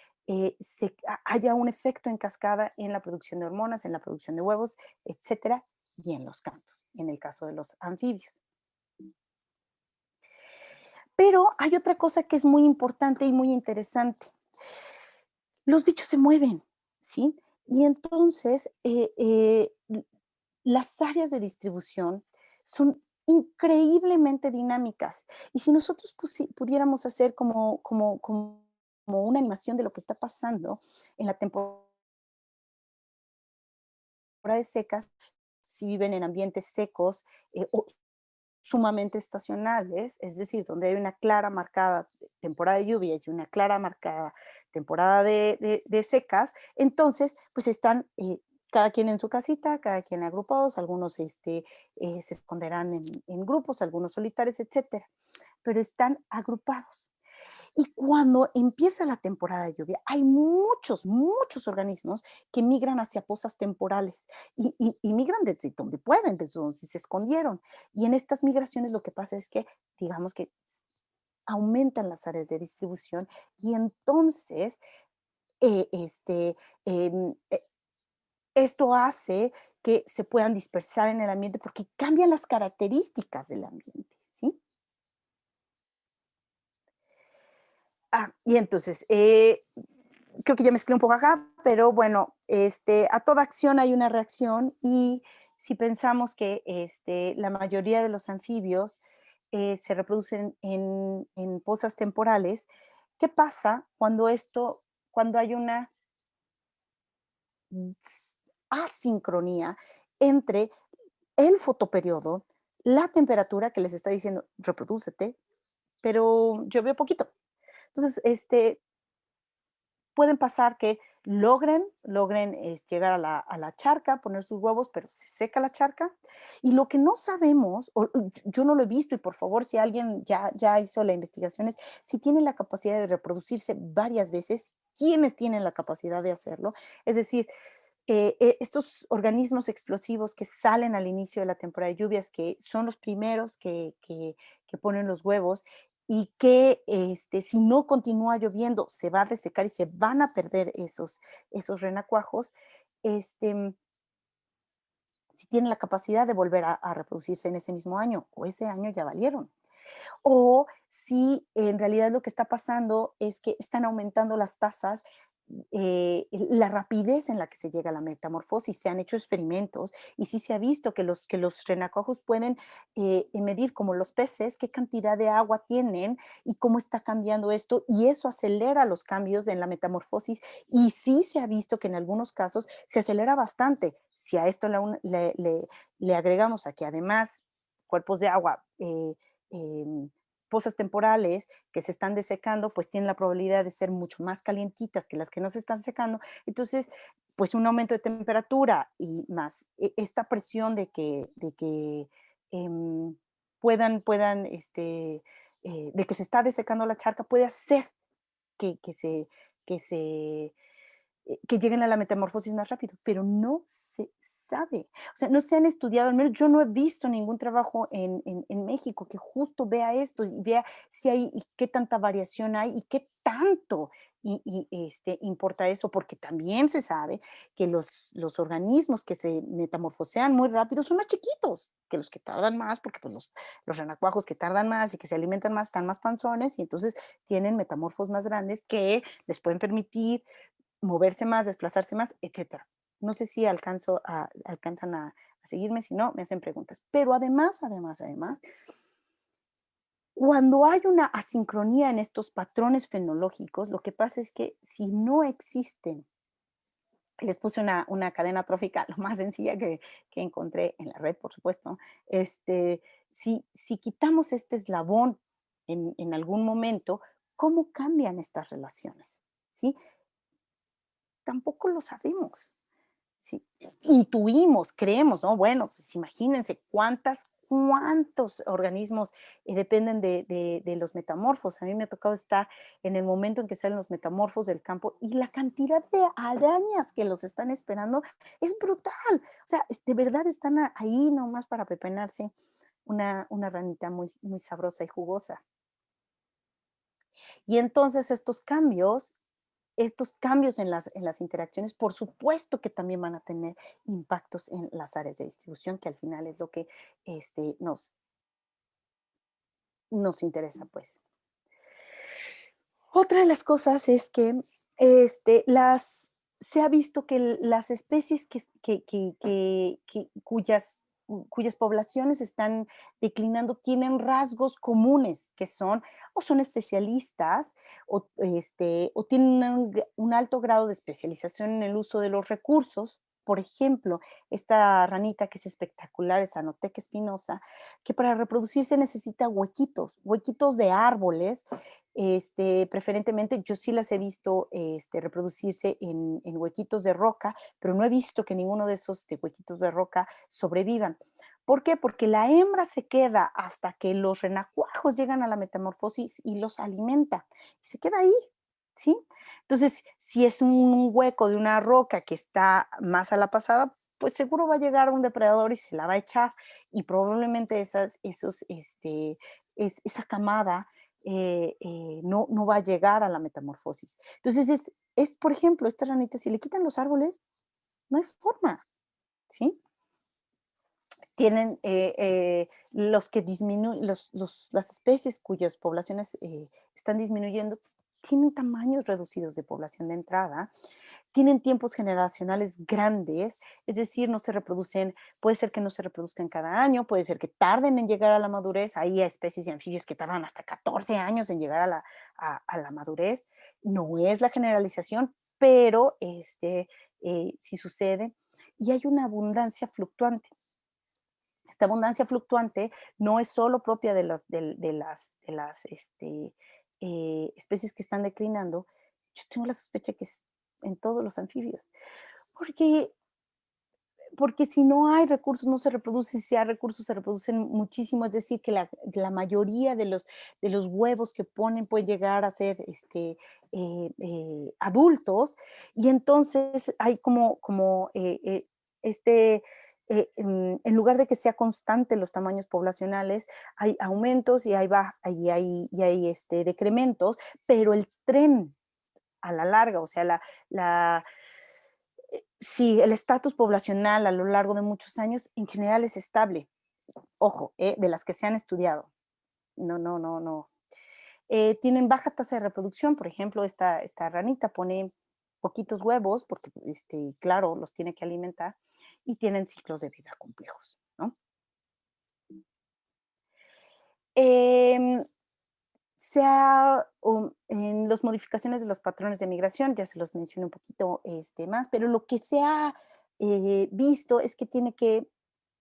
haya un efecto en cascada en la producción de hormonas, en la producción de huevos, etcétera, y en los cantos, en el caso de los anfibios. Pero hay otra cosa que es muy importante y muy interesante. Los bichos se mueven, ¿sí? Y entonces las áreas de distribución son increíblemente dinámicas. Y si nosotros pudiéramos hacer como una animación de lo que está pasando en la temporada temporadas secas, si viven en ambientes secos o sumamente estacionales, es decir, donde hay una clara marcada temporada de lluvia y una clara marcada temporada de secas, entonces pues están cada quien en su casita, cada quien agrupados, algunos se esconderán en grupos, algunos solitarios, etcétera, pero están agrupados. Y cuando empieza la temporada de lluvia, hay muchos organismos que migran hacia pozas temporales y migran desde donde pueden, desde donde se escondieron. Y en estas migraciones lo que pasa es que, digamos que aumentan las áreas de distribución y entonces eh, este, em, eh, esto hace que se puedan dispersar en el ambiente porque cambian las características del ambiente, ¿sí? Y entonces, creo que ya mezclé un poco acá, pero bueno, a toda acción hay una reacción y si pensamos que la mayoría de los anfibios se reproducen en pozas temporales, ¿qué pasa cuando hay una asincronía entre el fotoperiodo, la temperatura que les está diciendo, reprodúcete, pero yo veo poquito? Entonces, pueden pasar que logren llegar a la charca, poner sus huevos, pero se seca la charca. Y lo que no sabemos, o yo no lo he visto, y por favor, si alguien ya hizo la investigación, es si tienen la capacidad de reproducirse varias veces, quiénes tienen la capacidad de hacerlo. Es decir, estos organismos explosivos que salen al inicio de la temporada de lluvias, que son los primeros que ponen los huevos y que si no continúa lloviendo se va a desecar y se van a perder esos renacuajos, este, si tienen la capacidad de volver a reproducirse en ese mismo año o ese año ya valieron. O si en realidad lo que está pasando es que están aumentando las tasas, la rapidez en la que se llega a la metamorfosis. Se han hecho experimentos y sí se ha visto que los renacuajos pueden medir como los peces qué cantidad de agua tienen y cómo está cambiando esto, y eso acelera los cambios en la metamorfosis, y sí se ha visto que en algunos casos se acelera bastante. Si a esto le agregamos a que además cuerpos de agua em, pozas temporales que se están desecando, pues tienen la probabilidad de ser mucho más calientitas que las que no se están secando. Entonces, pues un aumento de temperatura y más esta presión de que em, puedan, de que se está desecando la charca, puede hacer que, que se, que se que lleguen a la metamorfosis más rápido, pero no se sabe. O sea, no se han estudiado, al menos yo no he visto ningún trabajo en México que justo vea esto y vea si hay y qué tanta variación hay y qué tanto importa eso, porque también se sabe que los organismos que se metamorfosean muy rápido son más chiquitos que los que tardan más, porque pues los renacuajos que tardan más y que se alimentan más están más panzones y entonces tienen metamorfos más grandes que les pueden permitir moverse más, desplazarse más, etcétera. No sé si alcanzan a seguirme, si no, me hacen preguntas. Pero además, cuando hay una asincronía en estos patrones fenológicos, lo que pasa es que si no existen, les puse una cadena trófica, lo más sencilla que encontré en la red, por supuesto, si quitamos este eslabón en algún momento, ¿cómo cambian estas relaciones? ¿Sí? tampoco lo sabemos. Sí, intuimos, creemos, ¿no? Bueno, pues imagínense cuántos organismos dependen de los metamorfos. A mí me ha tocado estar en el momento en que salen los metamorfos del campo y la cantidad de arañas que los están esperando es brutal. O sea, de verdad están ahí nomás para pepenarse una ranita muy, muy sabrosa y jugosa. Y entonces estos cambios en las interacciones, por supuesto que también van a tener impactos en las áreas de distribución, que al final es lo que este, nos interesa, pues. Otra de las cosas es que se ha visto que las especies cuyas poblaciones están declinando tienen rasgos comunes, que son o son especialistas o tienen un alto grado de especialización en el uso de los recursos. Por ejemplo, esta ranita que es espectacular, es Anoteca espinosa, que para reproducirse necesita huequitos de árboles preferentemente, yo sí las he visto reproducirse en huequitos de roca, pero no he visto que ninguno de esos huequitos de roca sobrevivan. ¿Por qué? Porque la hembra se queda hasta que los renacuajos llegan a la metamorfosis y los alimenta. Y se queda ahí, ¿sí? Entonces, si es un hueco de una roca que está más a la pasada, pues seguro va a llegar un depredador y se la va a echar. Y probablemente esa camada no va a llegar a la metamorfosis. Entonces, por ejemplo, esta ranita, si le quitan los árboles, no hay forma, ¿sí? Tienen los que disminuyen, las especies cuyas poblaciones están disminuyendo, tienen tamaños reducidos de población de entrada, tienen tiempos generacionales grandes, es decir, no se reproducen, puede ser que no se reproduzcan cada año, puede ser que tarden en llegar a la madurez, hay especies de anfibios que tardan hasta 14 años en llegar a la madurez, no es la generalización, pero sí sucede, y hay una abundancia fluctuante. Esta abundancia fluctuante no es solo propia de las especies que están declinando, yo tengo la sospecha que es en todos los anfibios, porque, porque si no hay recursos no se reproduce, si hay recursos se reproducen muchísimo, es decir, que la mayoría de los huevos que ponen pueden llegar a ser adultos, y entonces hay en lugar de que sea constante los tamaños poblacionales, hay aumentos y hay decrementos, pero el tren a la larga, o sea, sí, el estatus poblacional a lo largo de muchos años en general es estable. Ojo, de las que se han estudiado. No, no, no, no. Tienen baja tasa de reproducción, por ejemplo, esta ranita pone poquitos huevos porque, claro, los tiene que alimentar y tienen ciclos de vida complejos, ¿no? Em, en las modificaciones de los patrones de migración, ya se los mencioné un poquito más, pero lo que se ha visto es que tiene que,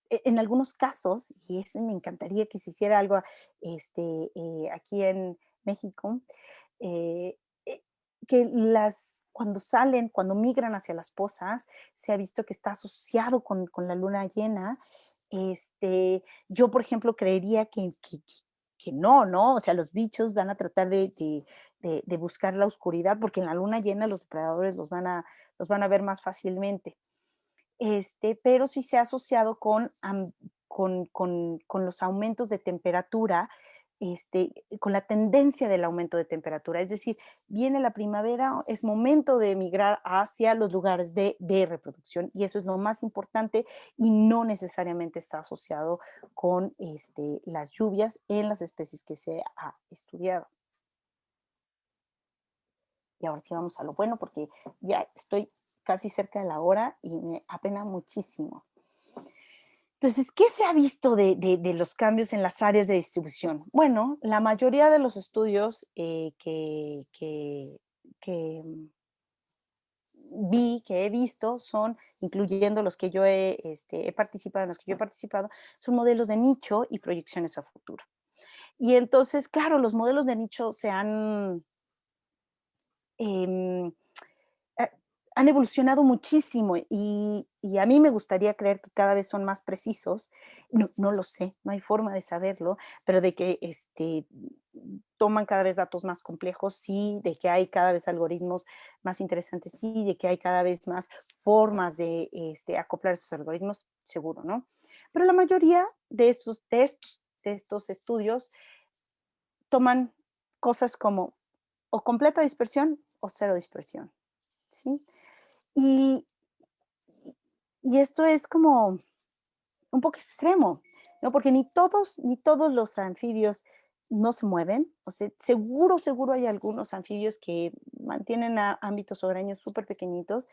en algunos casos, y me encantaría que se hiciera algo aquí en México, eh, eh, cuando migran hacia las pozas, se ha visto que está asociado con la luna llena. Yo, por ejemplo, creería que no, ¿no? O sea, los bichos van a tratar de buscar la oscuridad, porque en la luna llena los depredadores los van a ver más fácilmente. Pero sí se ha asociado con los aumentos de temperatura, con la tendencia del aumento de temperatura. Es decir, viene la primavera, es momento de emigrar hacia los lugares de reproducción, y eso es lo más importante, y no necesariamente está asociado con las lluvias en las especies que se ha estudiado. Y ahora sí vamos a lo bueno, porque ya estoy casi cerca de la hora y me apena muchísimo. Entonces, ¿qué se ha visto de los cambios en las áreas de distribución? Bueno, la mayoría de los estudios que he visto son, incluyendo los que yo he participado, en los que yo he participado, son modelos de nicho y proyecciones a futuro. Y entonces, claro, los modelos de nicho se han em, han evolucionado muchísimo y a mí me gustaría creer que cada vez son más precisos. No, no lo sé, no hay forma de saberlo, pero de que toman cada vez datos más complejos, sí, de que hay cada vez algoritmos más interesantes, sí, de que hay cada vez más formas de acoplar esos algoritmos, seguro, ¿no? Pero la mayoría de estos estudios toman cosas como o completa dispersión o cero dispersión, ¿sí? Y, y esto es como un poco extremo, ¿no? Porque ni todos los anfibios no se mueven. O sea, seguro, seguro hay algunos anfibios que mantienen ámbitos hogareños súper pequeñitos.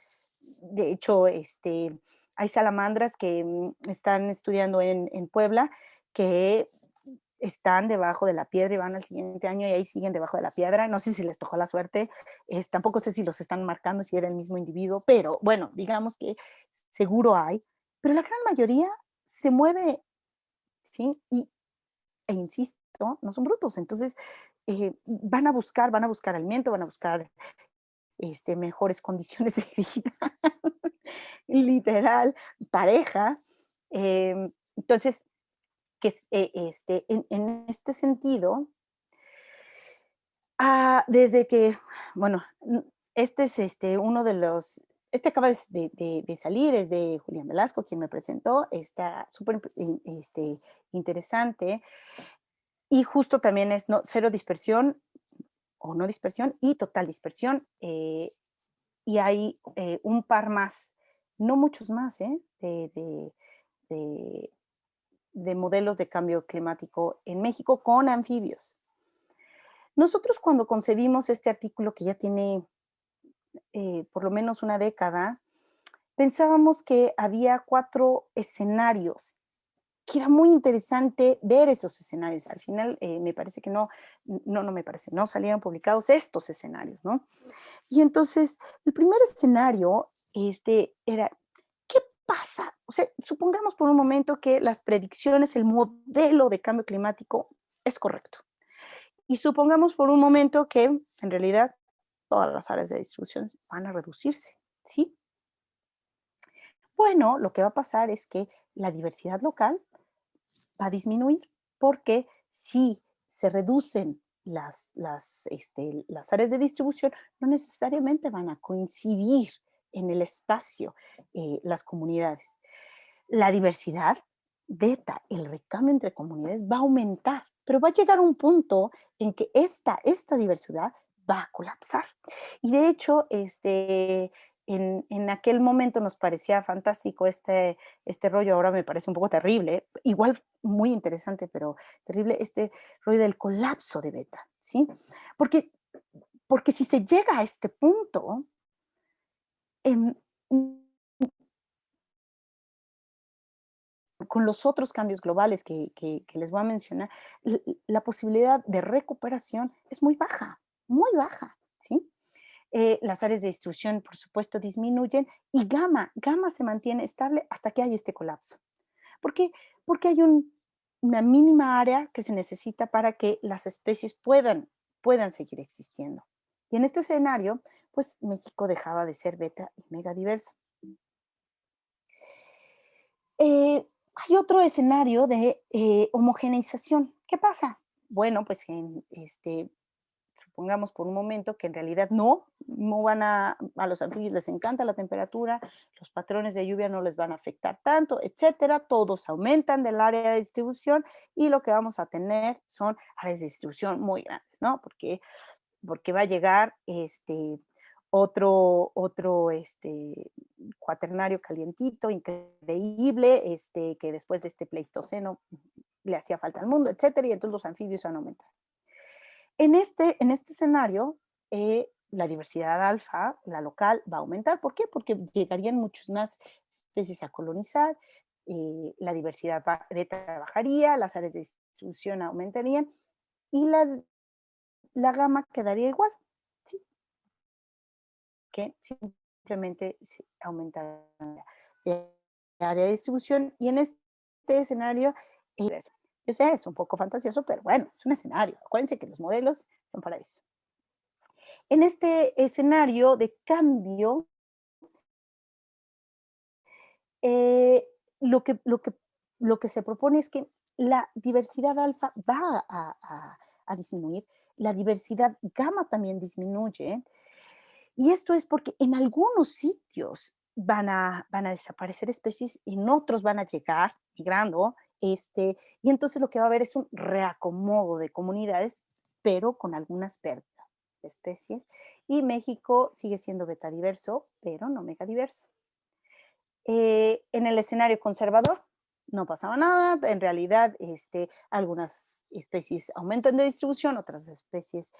De hecho, hay salamandras que están estudiando en Puebla que están debajo de la piedra y van al siguiente año y ahí siguen debajo de la piedra. No sé si les tocó la suerte, tampoco sé si los están marcando, si era el mismo individuo, pero bueno, digamos que seguro hay. Pero la gran mayoría se mueve, ¿sí? Insisto, no son brutos. Entonces, van a buscar alimento, van a buscar mejores condiciones de vida, literal, pareja. Entonces, en este sentido, desde que, bueno, este es uno de los, acaba de salir, es de Julián Velasco, quien me presentó, está súper interesante y justo también es cero dispersión o no dispersión y total dispersión. Y hay un par más, no muchos más, de, de modelos de cambio climático en México con anfibios. Nosotros cuando concebimos este artículo que ya tiene por lo menos una década, pensábamos que había 4 escenarios, que era muy interesante ver esos escenarios. Al final me parece que no me parece, no salieron publicados estos escenarios, ¿no? Y entonces, el primer escenario era, ¿qué pasa? O sea, supongamos por un momento que las predicciones, el modelo de cambio climático es correcto. Y supongamos por un momento que en realidad todas las áreas de distribución van a reducirse, ¿sí? Bueno, lo que va a pasar es que la diversidad local va a disminuir, porque si se reducen las áreas de distribución, no necesariamente van a coincidir en el espacio las comunidades. La diversidad, beta, el recambio entre comunidades va a aumentar, pero va a llegar un punto en que esta diversidad va a colapsar. Y de hecho, en aquel momento nos parecía fantástico este rollo, ahora me parece un poco terrible, igual muy interesante, pero terrible, este rollo del colapso de beta, ¿sí? Porque, porque si se llega a este punto, em, con los otros cambios globales que les voy a mencionar, la posibilidad de recuperación es muy baja, ¿sí? Las áreas de distribución, por supuesto, disminuyen y gamma se mantiene estable hasta que hay este colapso. ¿Por qué? Porque hay una mínima área que se necesita para que las especies puedan seguir existiendo. Y en este escenario, pues México dejaba de ser beta y megadiverso. Hay otro escenario de homogeneización. ¿Qué pasa? Bueno, pues supongamos por un momento que en realidad no van a los anfibios les encanta la temperatura, los patrones de lluvia no les van a afectar tanto, etcétera, todos aumentan del área de distribución y lo que vamos a tener son áreas de distribución muy grandes, ¿no? Porque va a llegar otro cuaternario calientito, increíble, que después de este pleistoceno le hacía falta al mundo, etcétera, y entonces los anfibios van a aumentar. En este escenario, la diversidad alfa, la local, va a aumentar. ¿Por qué? Porque llegarían muchas más especies a colonizar, la diversidad beta bajaría, las áreas de distribución aumentarían y la gama quedaría igual, ¿sí? Que simplemente se aumentará de área de distribución y en este escenario, yo sé, es un poco fantasioso, pero bueno, es un escenario. Acuérdense que los modelos son para eso. En este escenario de cambio, Eh, lo que lo que lo que se propone es que la diversidad alfa va a disminuir, la diversidad gamma también disminuye, y esto es porque en algunos sitios van a desaparecer especies, en otros van a llegar migrando, y entonces lo que va a haber es un reacomodo de comunidades, pero con algunas pérdidas de especies, y México sigue siendo betadiverso, pero no megadiverso. En el escenario conservador no pasaba nada, en realidad algunas especies aumentan de distribución, otras especies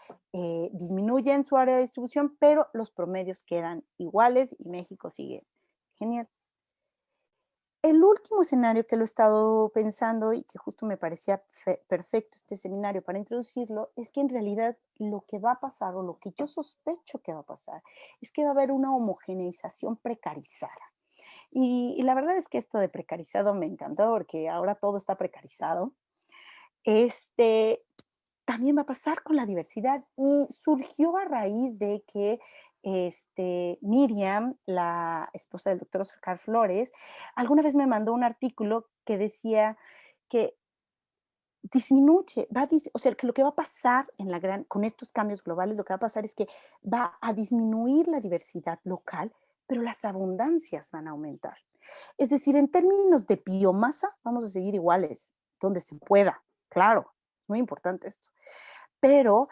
disminuyen su área de distribución, pero los promedios quedan iguales y México sigue genial. El último escenario que lo he estado pensando y que justo me parecía perfecto este seminario para introducirlo, es que en realidad lo que va a pasar o lo que yo sospecho que va a pasar es que va a haber una homogeneización precarizada. Y la verdad es que esto de precarizado me encantó porque ahora todo está precarizado. Este, También va a pasar con la diversidad y surgió a raíz de que Miriam, la esposa del doctor Oscar Flores, alguna vez me mandó un artículo que decía que disminuye, o sea, que lo que va a pasar con estos cambios globales, lo que va a pasar es que va a disminuir la diversidad local, pero las abundancias van a aumentar. Es decir, en términos de biomasa, vamos a seguir iguales, donde se pueda, claro, es muy importante esto. Pero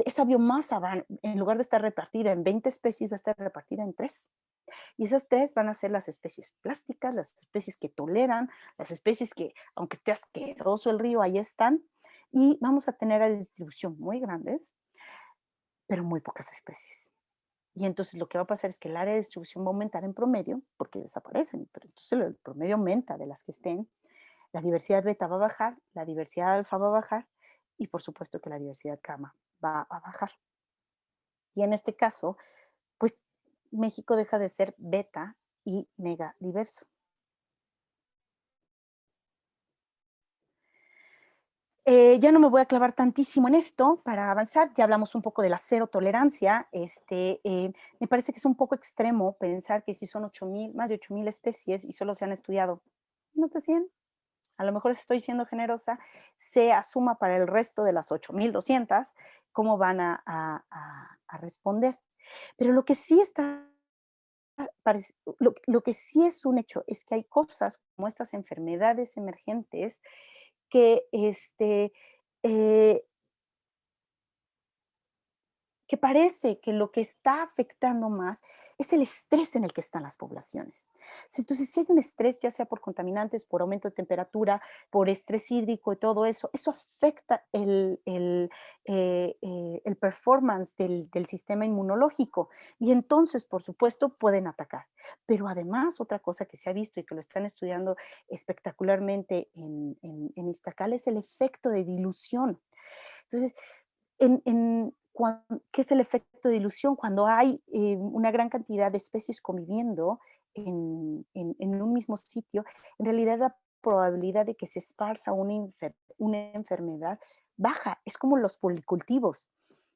esa biomasa va, en lugar de estar repartida en 20 especies, va a estar repartida en 3. Y esas 3 van a ser las especies plásticas, las especies que toleran, las especies que, aunque esté asqueroso el río, ahí están. Y vamos a tener a distribución muy grandes, pero muy pocas especies. Y entonces lo que va a pasar es que el área de distribución va a aumentar en promedio, porque desaparecen, pero entonces el promedio aumenta de las que estén. La diversidad beta va a bajar, la diversidad alfa va a bajar, y por supuesto que la diversidad gamma va a bajar. Y en este caso, pues México deja de ser beta y mega diverso. Ya no me voy a clavar tantísimo en esto para avanzar. Ya hablamos un poco de la cero tolerancia. Me parece que es un poco extremo pensar que si son 8,000, más de 8,000 especies y solo se han estudiado unos de 100, a lo mejor estoy siendo generosa, se asuma para el resto de las 8,200 cómo van a responder. Pero lo que sí está, lo que sí es un hecho es que hay cosas como estas enfermedades emergentes que, eh, que parece que lo que está afectando más es el estrés en el que están las poblaciones. Entonces, si hay un estrés, ya sea por contaminantes, por aumento de temperatura, por estrés hídrico y todo eso, eso afecta el performance del sistema inmunológico. Y entonces, por supuesto, pueden atacar. Pero además, otra cosa que se ha visto y que lo están estudiando espectacularmente en Iztacal es el efecto de dilución. Entonces, ¿qué es el efecto de dilución? Cuando hay una gran cantidad de especies conviviendo en un mismo sitio, en realidad la probabilidad de que se esparza una enfermedad baja. Es como los policultivos.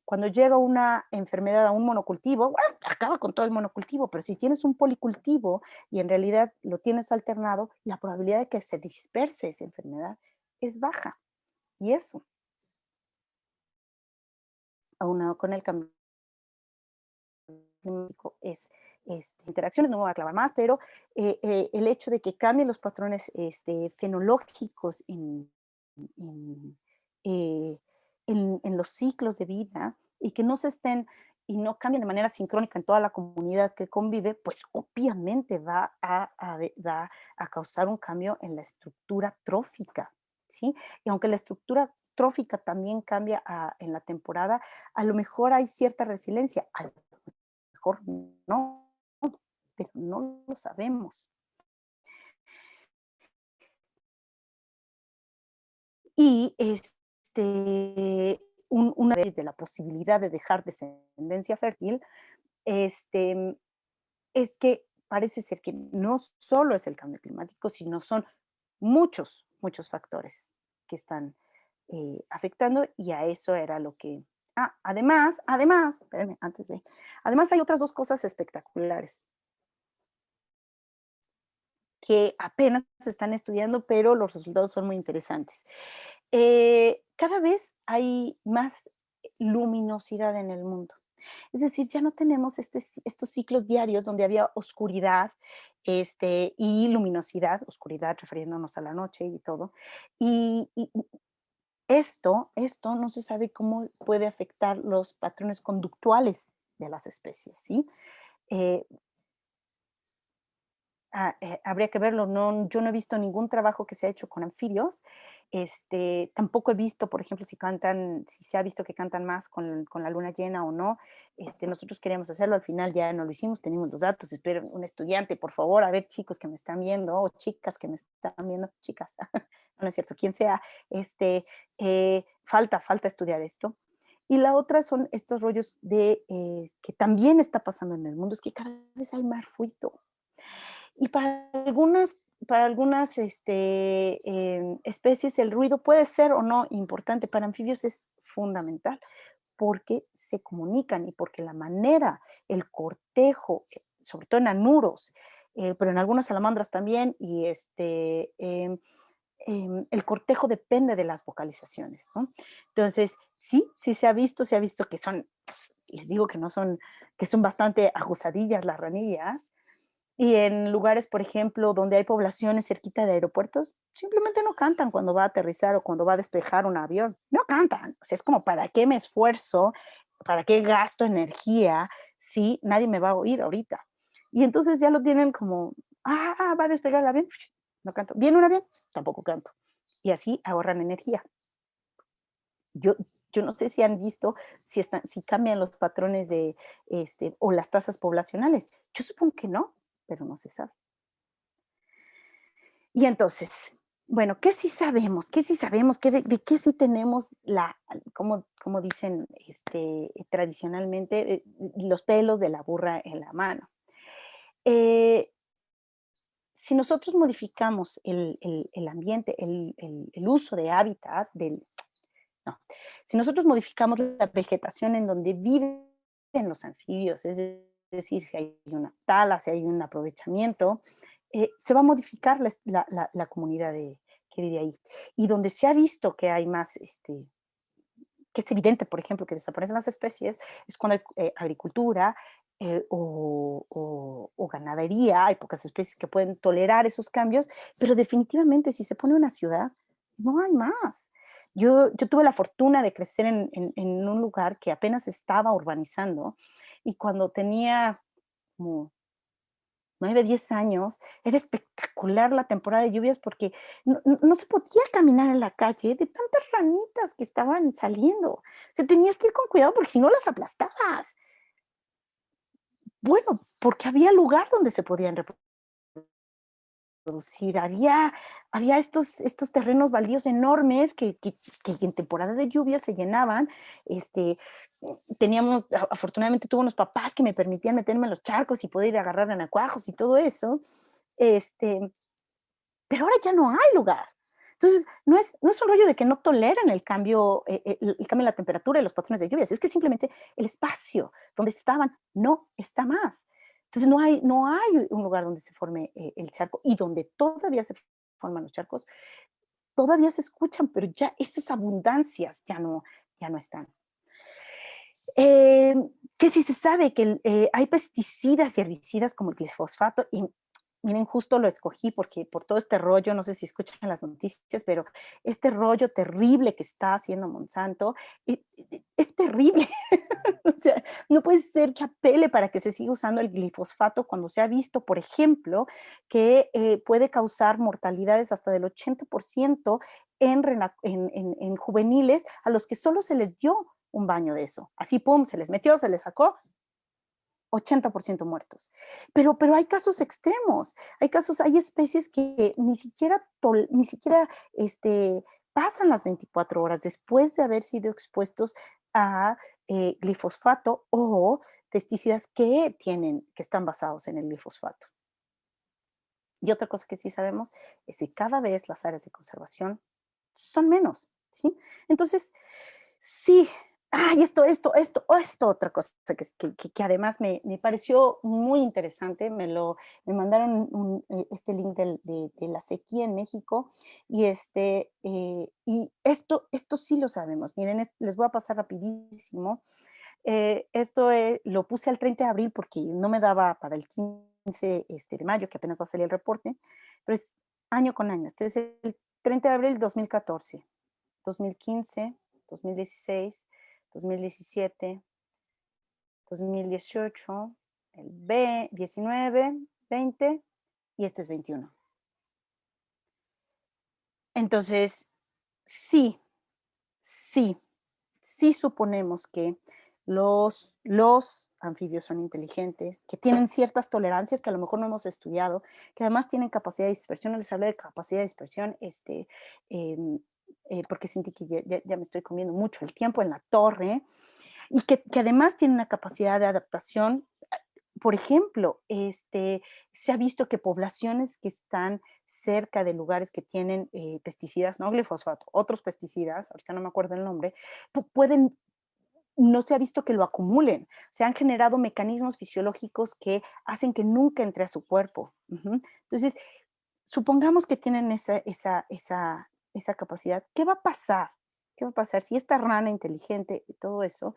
Cuando llega una enfermedad a un monocultivo, ¡guau!, acaba con todo el monocultivo, pero si tienes un policultivo y en realidad lo tienes alternado, la probabilidad de que se disperse esa enfermedad es baja. Y eso, aunado con el cambio climático, es interacciones, no me voy a clavar más, pero el hecho de que cambien los patrones fenológicos en, eh, en los ciclos de vida y que no se estén y no cambien de manera sincrónica en toda la comunidad que convive, pues obviamente va a causar un cambio en la estructura trófica, ¿sí? Y aunque la estructura trófica también cambia en la temporada, a lo mejor hay cierta resiliencia, a lo mejor no, pero no lo sabemos. Y una vez de la posibilidad de dejar descendencia fértil, este, es que parece ser que no solo es el cambio climático, sino son muchos, muchos factores que están afectando y a eso era lo que... además, espérenme, además hay otras dos cosas espectaculares. que apenas se están estudiando, pero los resultados son muy interesantes. Cada vez hay más luminosidad en el mundo. Es decir, ya no tenemos estos ciclos diarios donde había oscuridad y luminosidad, oscuridad refiriéndonos a la noche y todo. Y esto no se sabe cómo puede afectar los patrones conductuales de las especies, ¿sí? Eh, Habría que verlo. No, yo no he visto ningún trabajo que se ha hecho con anfibios. Tampoco he visto, por ejemplo, si se ha visto que cantan más con la luna llena o no. Nosotros queríamos hacerlo, al final ya no lo hicimos, tenemos los datos. Espero un estudiante, por favor, a ver, chicos que me están viendo, o chicas que me están viendo, chicas, no es cierto, quien sea, falta estudiar esto. Y la otra son estos rollos que también está pasando en el mundo, es que cada vez hay más ruido. Y para algunas especies el ruido puede ser o no importante, para anfibios es fundamental porque se comunican y porque la manera, el cortejo, sobre todo en anuros, pero en algunas salamandras también, el cortejo depende de las vocalizaciones, ¿no? Entonces, sí se ha visto que son, les digo que no son, que son bastante agusadillas las ranillas, y en lugares, por ejemplo, donde hay poblaciones cerquita de aeropuertos, simplemente no cantan cuando va a aterrizar o cuando va a despejar un avión. No cantan. O sea, es como, ¿para qué me esfuerzo? ¿Para qué gasto energía si nadie me va a oír ahorita? Y entonces ya lo tienen como, va a despegar el avión, no canto. ¿Viene un avión? Tampoco canto. Y así ahorran energía. Yo, yo no sé si han visto si cambian los patrones o las tasas poblacionales. Yo supongo que no, pero no se sabe. Y entonces, bueno, ¿qué sí sabemos? ¿Qué sí sabemos? ¿De qué sí tenemos como dicen tradicionalmente, los pelos de la burra en la mano? Eh, si nosotros modificamos el ambiente, el uso de hábitat no, si nosotros modificamos la vegetación en donde viven los anfibios, es decir, si hay una tala, si hay un aprovechamiento, se va a modificar la comunidad que vive ahí. Y donde se ha visto que hay más, que es evidente, por ejemplo, que desaparecen las especies, es cuando hay agricultura o ganadería, hay pocas especies que pueden tolerar esos cambios, pero definitivamente si se pone una ciudad, no hay más. Yo tuve la fortuna de crecer en un lugar que apenas se estaba urbanizando y cuando tenía como 9, 10 años, era espectacular la temporada de lluvias porque no se podía caminar en la calle de tantas ranitas que estaban saliendo. O sea, tenías que ir con cuidado porque si no las aplastabas. Bueno, porque había lugar donde se podían reproducir, había estos terrenos baldíos enormes que en temporada de lluvia se llenaban. Afortunadamente tuve unos papás que me permitían meterme en los charcos y poder ir a agarrar anacuajos y todo eso. Este, Pero ahora ya no hay lugar. Entonces, no es un rollo de que no toleran el cambio en la temperatura y los patrones de lluvias, es que simplemente el espacio donde estaban no está más. Entonces, no hay un lugar donde se forme el charco y donde todavía se forman los charcos, todavía se escuchan, pero ya esas abundancias ya no están. Eh, que si se sabe que hay pesticidas y herbicidas como el glifosfato, y miren, justo lo escogí porque por todo este rollo, no sé si escuchan las noticias, pero este rollo terrible que está haciendo Monsanto, es terrible. O sea, no puede ser que apele para que se siga usando el glifosfato cuando se ha visto, por ejemplo, que puede causar mortalidades hasta del 80% en juveniles a los que solo se les dio un baño de eso. Así, pum, se les metió, se les sacó, 80% muertos. Pero hay casos extremos, hay especies que ni siquiera pasan las 24 horas después de haber sido expuestos a glifosfato o pesticidas que están basados en el glifosfato. Y otra cosa que sí sabemos es que cada vez las áreas de conservación son menos, ¿sí? Entonces, sí, ¡ay, esto, otra cosa que además me pareció muy interesante! Me mandaron este link de la sequía en México y esto sí lo sabemos. Miren, les voy a pasar rapidísimo. Lo puse al 30 de abril porque no me daba para el 15 de mayo, que apenas va a salir el reporte, pero es año con año. Este es el 30 de abril 2014, 2015, 2016, 2017, 2018, el 19, 20 y este es 21. Entonces, sí, sí, sí suponemos que los anfibios son inteligentes, que tienen ciertas tolerancias que a lo mejor no hemos estudiado, que además tienen capacidad de dispersión. Les hablé de capacidad de dispersión, em, porque sentí que ya me estoy comiendo mucho el tiempo en la torre, y que además tienen una capacidad de adaptación. Por ejemplo, se ha visto que poblaciones que están cerca de lugares que tienen pesticidas, no glifosfato, otros pesticidas, ahorita no me acuerdo el nombre, pueden, no se ha visto que lo acumulen. Se han generado mecanismos fisiológicos que hacen que nunca entre a su cuerpo. Ujú. Entonces, supongamos que tienen esa capacidad. ¿Qué va a pasar? ¿Qué va a pasar si esta rana inteligente y todo eso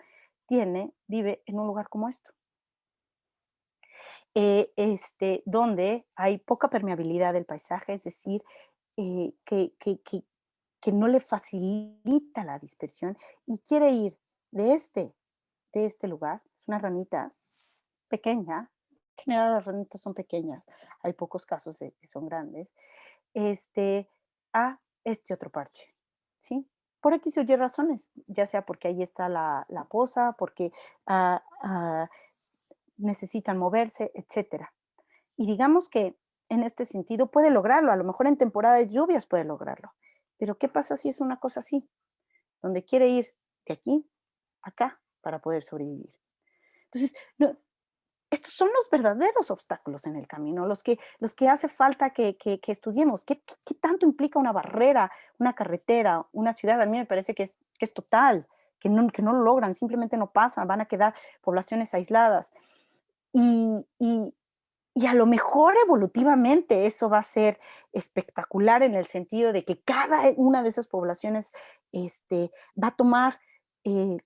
vive en un lugar como esto? Donde hay poca permeabilidad del paisaje, es decir, que no le facilita la dispersión y quiere ir de este lugar, es una ranita pequeña, en general las ranitas son pequeñas, hay pocos casos de que son grandes, este, a este otro parche, ¿sí? Por X o Y razones, ya sea porque ahí está la poza, porque ah, ah, necesitan moverse, etcétera. Y digamos que en este sentido puede lograrlo, a lo mejor en temporada de lluvias puede lograrlo. Pero ¿qué pasa si es una cosa así? Donde quiere ir de aquí a acá para poder sobrevivir. Entonces, no, estos son los verdaderos obstáculos en el camino, los que hace falta que estudiemos. ¿Qué tanto implica una barrera, una carretera, una ciudad? A mí me parece que es total, que no lo logran, simplemente no pasan, van a quedar poblaciones aisladas. Y y a lo mejor evolutivamente eso va a ser espectacular en el sentido de que cada una de esas poblaciones va a tomar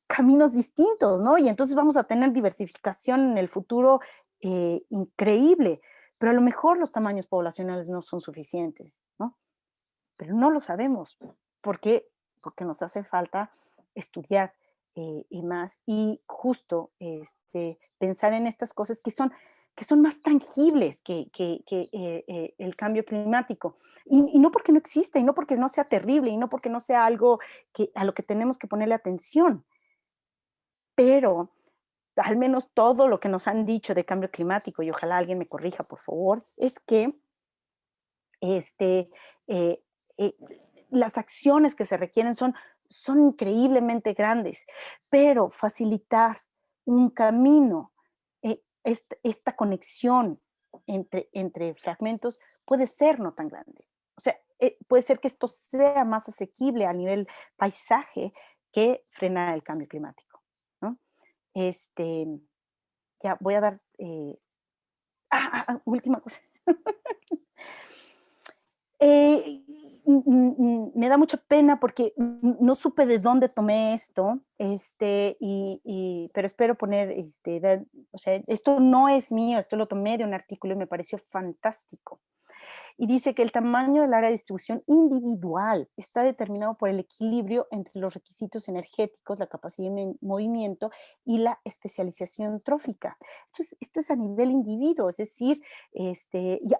caminos distintos, ¿no? Y entonces vamos a tener diversificación en el futuro increíble, pero a lo mejor los tamaños poblacionales no son suficientes, ¿no? Pero no lo sabemos. ¿Por qué? Porque nos hace falta estudiar y más, y justo pensar en estas cosas que son más tangibles que el cambio climático. Y no porque no exista, y no porque no sea terrible, y no porque no sea algo a lo que tenemos que ponerle atención, pero al menos todo lo que nos han dicho de cambio climático, y ojalá alguien me corrija, por favor, es que este, eh, eh, las acciones que se requieren son increíblemente grandes, pero facilitar un camino, esta conexión entre fragmentos puede ser no tan grande. O sea, puede ser que esto sea más asequible a nivel paisaje que frenar el cambio climático, ¿no? Este, ya voy a dar, última cosa. Eh, Me da mucha pena porque no supe de dónde tomé esto, pero espero poner, o sea, esto no es mío, esto lo tomé de un artículo y me pareció fantástico. Y dice que el tamaño del área de distribución individual está determinado por el equilibrio entre los requisitos energéticos, la capacidad de movimiento y la especialización trófica. Esto es a nivel individuo, es decir,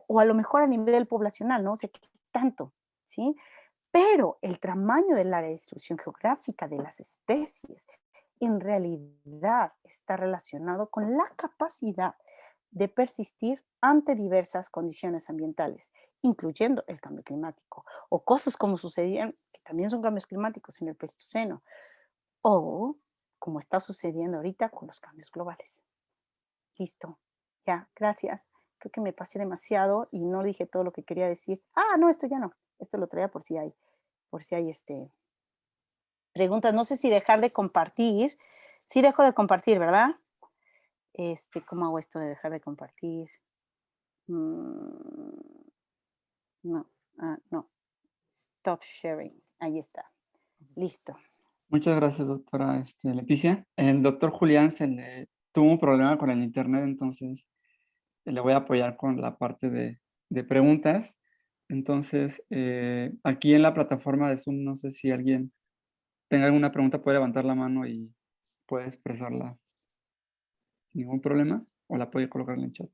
o a lo mejor a nivel poblacional, ¿no? O sea, ¿qué tanto? ¿Sí? Pero el tamaño del área de distribución geográfica de las especies en realidad está relacionado con la capacidad de persistir ante diversas condiciones ambientales, incluyendo el cambio climático, o cosas como sucedían, que también son cambios climáticos en el Pleistoceno, o como está sucediendo ahorita con los cambios globales. Listo, ya, gracias. Creo que me pasé demasiado y no dije todo lo que quería decir. No, esto ya no. Esto lo traía por si hay Preguntas, no sé si dejar de compartir. Sí dejo de compartir, ¿verdad? ¿Cómo hago esto de dejar de compartir? Mm, no, no. Stop sharing. Ahí está. Listo. Muchas gracias, doctora Leticia. El doctor Julián tuvo un problema con el internet, entonces le voy a apoyar con la parte de preguntas. Entonces, aquí en la plataforma de Zoom, no sé si alguien tenga alguna pregunta, puede levantar la mano y puede expresarla sin ningún problema, o la puede colocar en el chat.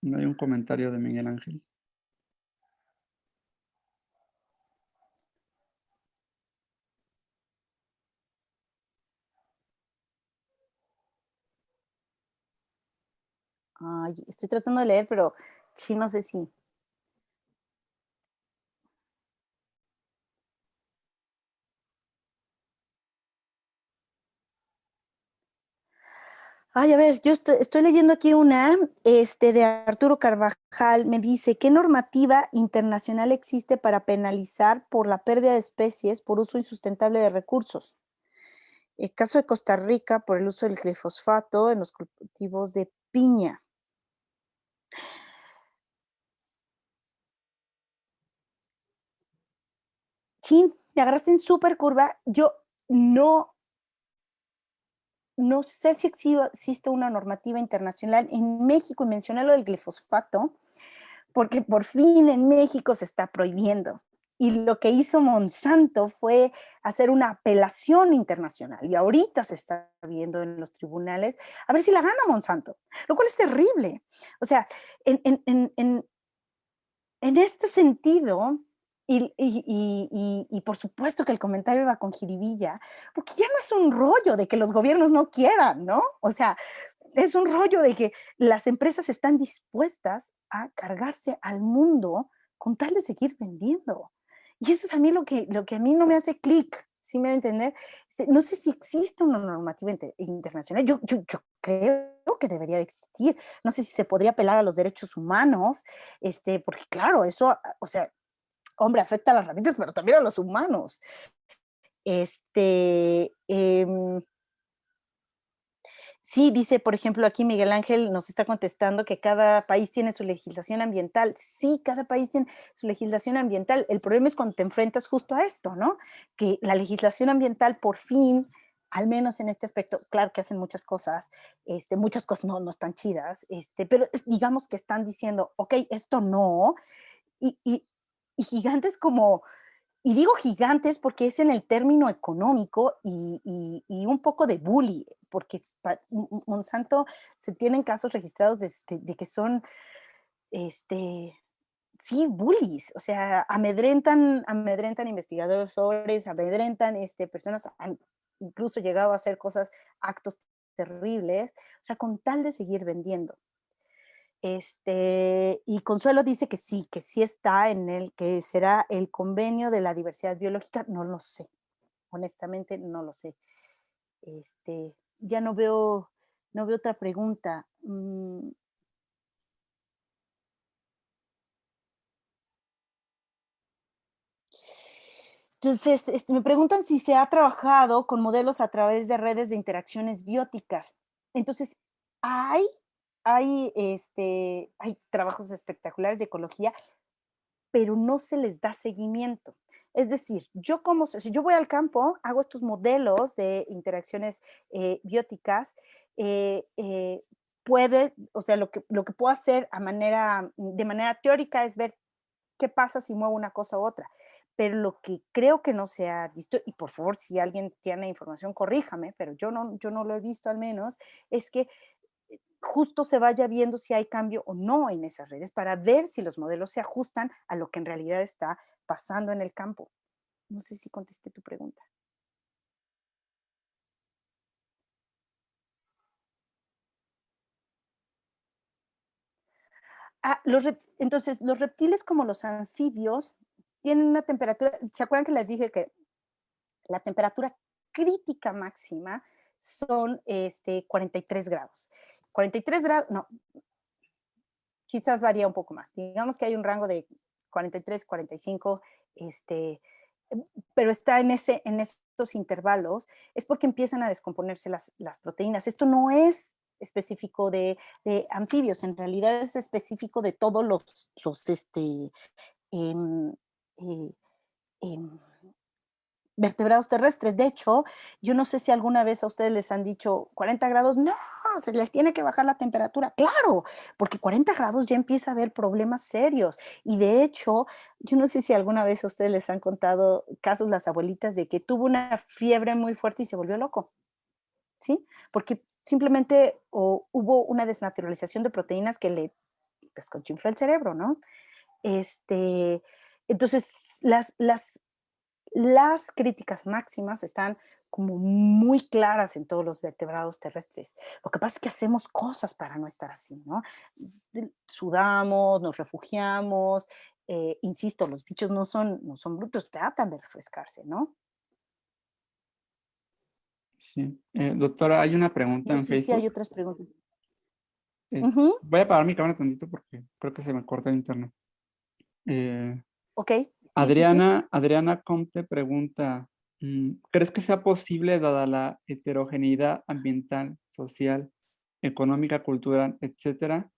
No hay un comentario de Miguel Ángel. Ay, estoy tratando de leer, pero sí, no sé si. Ay, a ver, yo estoy leyendo aquí una, de Arturo Carvajal, me dice, ¿qué normativa internacional existe para penalizar por la pérdida de especies por uso insustentable de recursos? El caso de Costa Rica por el uso del glifosfato en los cultivos de piña. Chin, me agarraste en súper curva. Yo no, no sé si existe una normativa internacional en México, y mencioné lo del glifosfato, porque por fin en México se está prohibiendo. Y lo que hizo Monsanto fue hacer una apelación internacional. Y ahorita se está viendo en los tribunales a ver si la gana Monsanto, lo cual es terrible. O sea, en este sentido, y por supuesto que el comentario va con jiribilla, porque ya no es un rollo de que los gobiernos no quieran, ¿no? O sea, es un rollo de que las empresas están dispuestas a cargarse al mundo con tal de seguir vendiendo. Y eso es a mí lo que a mí no me hace clic, ¿sí me va a entender? No sé si existe una normativa internacional, yo creo que debería de existir, no sé si se podría apelar a los derechos humanos, porque claro, eso, o sea, hombre, afecta a las ranitas, pero también a los humanos. Este, em, Sí, dice, por ejemplo, aquí Miguel Ángel nos está contestando que cada país tiene su legislación ambiental. Sí, cada país tiene su legislación ambiental. El problema es cuando te enfrentas justo a esto, ¿no? Que la legislación ambiental por fin, al menos en este aspecto, claro que hacen muchas cosas no están chidas, pero digamos que están diciendo, ok, esto no, y, y, y gigantes como, y digo gigantes porque es en el término económico y un poco de bully, porque Monsanto se tienen casos registrados de que son, este, sí, bullies, o sea, amedrentan investigadores, amedrentan personas, han incluso llegado a hacer actos terribles, o sea, con tal de seguir vendiendo. Y Consuelo dice que sí está en el que será el convenio de la diversidad biológica, no lo sé, honestamente no lo sé. Ya no veo otra pregunta. Entonces, me preguntan si se ha trabajado con modelos a través de redes de interacciones bióticas. Entonces, hay, hay trabajos espectaculares de ecología, pero no se les da seguimiento. Es decir, si yo voy al campo, hago estos modelos de interacciones bióticas, eh, eh, o sea, lo que puedo hacer de manera teórica es ver qué pasa si muevo una cosa u otra. Pero lo que creo que no se ha visto, y por favor, si alguien tiene información, corríjame, pero yo no lo he visto al menos, es que justo se vaya viendo si hay cambio o no en esas redes para ver si los modelos se ajustan a lo que en realidad está pasando en el campo. No sé si contesté tu pregunta. Entonces, los reptiles como los anfibios tienen una temperatura, ¿se acuerdan que les dije que la temperatura crítica máxima son 43 grados? 43 grados, no, quizás varía un poco más. Digamos que hay un rango de 43, 45, pero está en estos intervalos, es porque empiezan a descomponerse las proteínas. Esto no es específico de anfibios, en realidad es específico de todos em, eh, em, vertebrados terrestres. De hecho, yo no sé si alguna vez a ustedes les han dicho 40 grados, no, se les tiene que bajar la temperatura. Claro, porque 40 grados ya empieza a haber problemas serios. Y de hecho, yo no sé si alguna vez a ustedes les han contado casos las abuelitas de que tuvo una fiebre muy fuerte y se volvió loco, ¿sí? Porque simplemente hubo una desnaturalización de proteínas que le desconchinfló el cerebro, ¿no? Entonces, las críticas máximas están como muy claras en todos los vertebrados terrestres. Lo que pasa es que hacemos cosas para no estar así, ¿no? Sudamos, nos refugiamos, insisto, los bichos no son brutos, tratan de refrescarse, ¿no? Sí. Doctora, hay una pregunta No en sé si hay Facebook. otras preguntas. Voy a apagar mi cámara tantito porque creo que se me corta el internet. Ok, sí. Adriana Comte pregunta, ¿crees que sea posible, dada la heterogeneidad ambiental, social, económica, cultural, etcétera,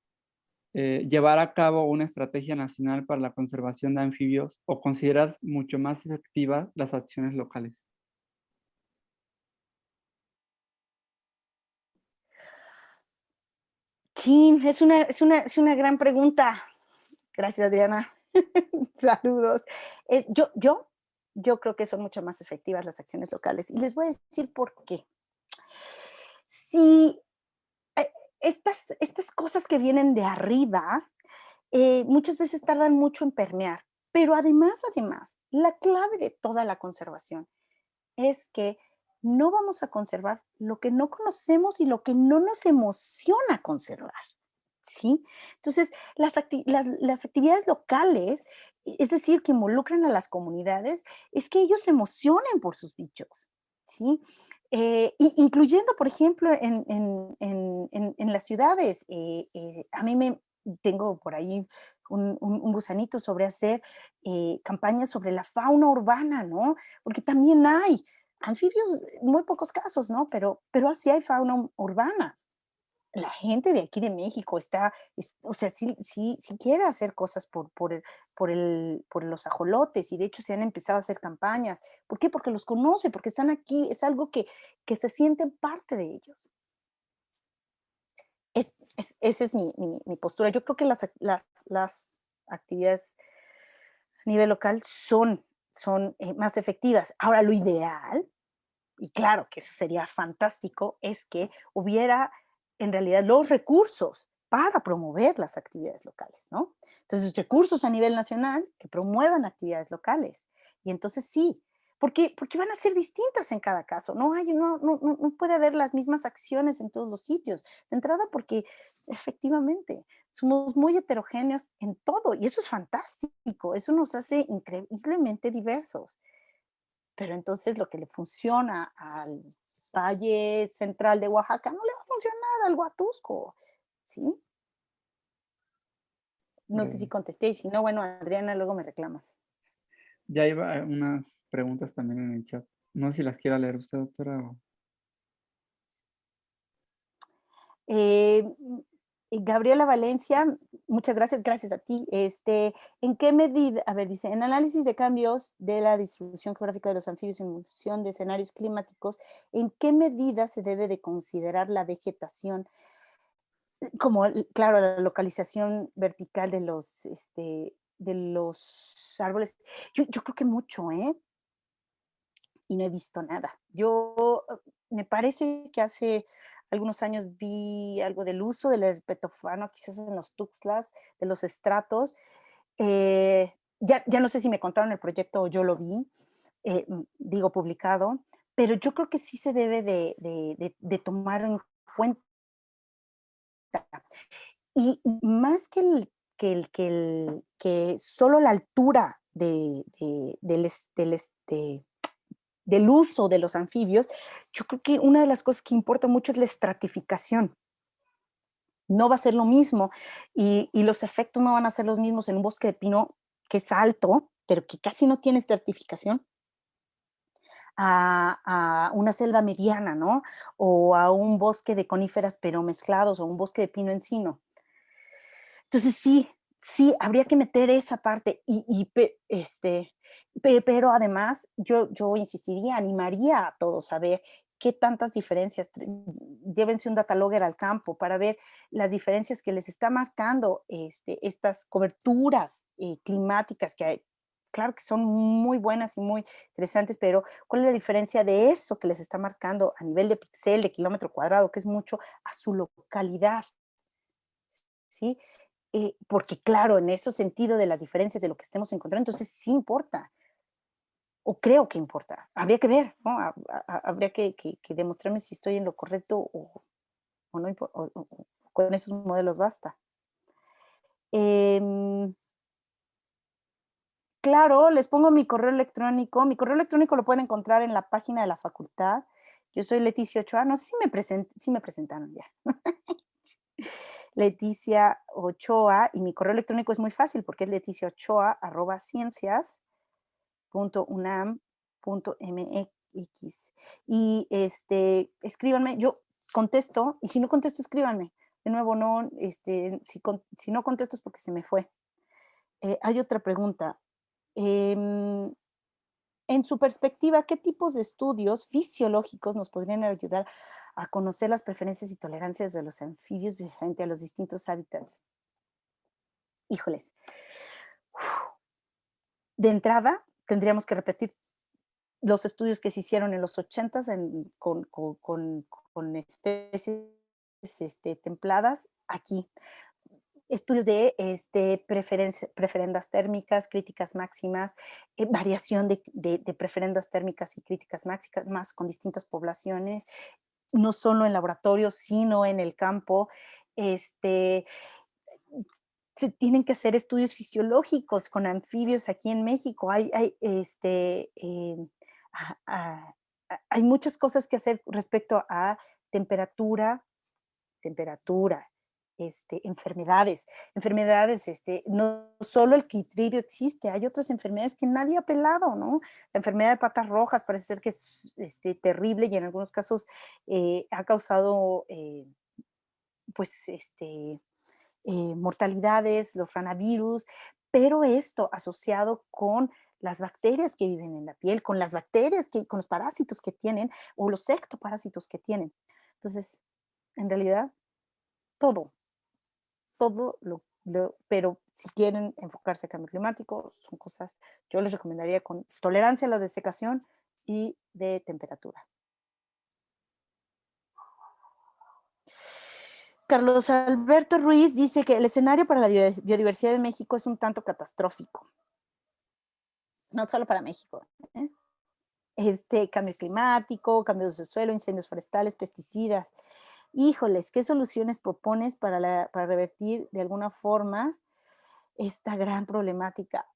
llevar a cabo una estrategia nacional para la conservación de anfibios o consideras mucho más efectivas las acciones locales? Kim, es una gran pregunta. Gracias, Adriana. Saludos. Yo creo que son mucho más efectivas las acciones locales. Y les voy a decir por qué. Si estas cosas que vienen de arriba, muchas veces tardan mucho en permear. Pero además, la clave de toda la conservación es que no vamos a conservar lo que no conocemos y lo que no nos emociona conservar. ¿Sí? Entonces, las actividades locales, es decir, que involucran a las comunidades, es que ellos se emocionen por sus bichos, ¿sí? Incluyendo, por ejemplo, en las ciudades. A mí tengo por ahí un gusanito sobre hacer campañas sobre la fauna urbana, ¿no? Porque también hay anfibios, muy pocos casos, ¿no? Pero sí hay fauna urbana. La gente de aquí de México o sea, sí quiere hacer cosas por los ajolotes, y de hecho se han empezado a hacer campañas. ¿Por qué? Porque los conoce, porque están aquí, es algo que se sienten parte de ellos. Esa es mi postura. Yo creo que las actividades a nivel local son más efectivas. Ahora, lo ideal, y claro que eso sería fantástico, es que hubiera en realidad los recursos para promover las actividades locales, ¿no? Entonces, recursos a nivel nacional que promuevan actividades locales. Y entonces sí, porque van a ser distintas en cada caso. No puede haber las mismas acciones en todos los sitios. De entrada, porque efectivamente somos muy heterogéneos en todo, y eso es fantástico. Eso nos hace increíblemente diversos. Pero entonces lo que le funciona al Valle Central de Oaxaca no le va a funcionar al Huatusco, ¿sí? No sé si Bien. contesté, y si no, bueno, Adriana, luego me reclamas. Ya iba unas preguntas también en el chat. No sé si las quiera leer usted, doctora. Eh, Gabriela Valencia, muchas gracias a ti. ¿En qué medida? A ver, dice, en análisis de cambios de la distribución geográfica de los anfibios en función de escenarios climáticos, ¿en qué medida se debe de considerar la vegetación como, claro, la localización vertical de los árboles? Yo creo que mucho, ¿eh? Y no he visto nada. Me parece que hace algunos años vi algo del uso del herpetofano, quizás en los tuxtlas, de los estratos. Ya no sé si me contaron el proyecto o yo lo vi, digo, publicado, pero yo creo que sí se debe de tomar en cuenta. Y más que solo la altura del uso de los anfibios, yo creo que una de las cosas que importa mucho es la estratificación. no va a ser lo mismo y los efectos no van a ser los mismos en un bosque de pino que es alto, pero que casi no tiene estratificación, a una selva mediana, ¿no? O a un bosque de coníferas pero mezclados o un bosque de pino encino. Entonces sí, sí, habría que meter esa parte pero además yo insistiría, animaría a todos a ver qué tantas diferencias, llévense un data logger al campo para ver las diferencias que les está marcando estas coberturas climáticas que hay. Claro que son muy buenas y muy interesantes, pero ¿cuál es la diferencia de eso que les está marcando a nivel de píxel, de kilómetro cuadrado, que es mucho, a su localidad? ¿Sí? Porque claro, en ese sentido de las diferencias de lo que estemos encontrando, entonces sí importa, o creo que importa. Habría que ver, ¿no? Habría que demostrarme si estoy en lo correcto o no, o con esos modelos basta. Em, claro, les pongo mi correo electrónico. Mi correo electrónico lo pueden encontrar en la página de la facultad. Yo soy Leticia Ochoa. No sé si me presentaron ya. Leticia Ochoa, y mi correo electrónico es muy fácil porque es leticiaochoa@ciencias.unam.mx. Y escríbanme, yo contesto, y si no contesto, escríbanme. De nuevo, no, si no contesto es porque se me fue. Hay otra pregunta. Em, en su perspectiva, ¿qué tipos de estudios fisiológicos nos podrían ayudar a conocer las preferencias y tolerancias de los anfibios frente a los distintos hábitats? Híjoles. De entrada, tendríamos que repetir los estudios que se hicieron en los 80 con especies templadas aquí. Estudios de preferendas térmicas, críticas máximas, variación de preferendas térmicas y críticas máximas con distintas poblaciones, no solo en laboratorio, sino en el campo. Este, Se tienen que hacer estudios fisiológicos con anfibios aquí en México. Hay muchas cosas que hacer respecto a temperatura, temperatura, enfermedades, no solo el quitridio existe, hay otras enfermedades que nadie ha pelado, ¿no? La enfermedad de patas rojas parece ser que es terrible y en algunos casos ha causado, pues, mortalidades, los ranavirus, pero esto asociado con las bacterias que viven en la piel, con las bacterias, con los parásitos que tienen o los ectoparásitos que tienen. Entonces, en realidad, todo, pero si quieren enfocarse a cambio climático, son cosas, yo les recomendaría con tolerancia a la desecación y de temperatura. Carlos Alberto Ruiz dice que el escenario para la biodiversidad de México es un tanto catastrófico. No solo para México. ¿Eh? Cambio climático, cambios de suelo, incendios forestales, pesticidas. Híjoles, ¿qué soluciones propones para revertir de alguna forma esta gran problemática?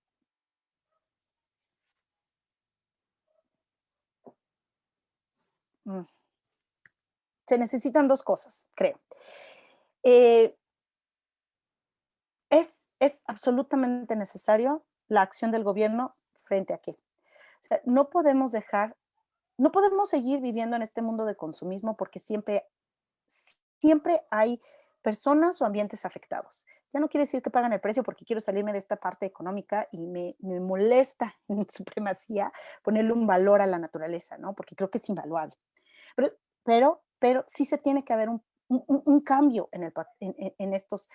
Mm. Se necesitan dos cosas, creo. Eh, es absolutamente necesario la acción del gobierno frente a qué. O sea, no podemos seguir viviendo en este mundo de consumismo porque siempre hay personas o ambientes afectados. Ya no quiere decir que pagan el precio porque quiero salirme de esta parte económica y me molesta en supremacía ponerle un valor a la naturaleza, ¿no? Porque creo que es invaluable. Pero, pero sí se tiene que haber un cambio en estas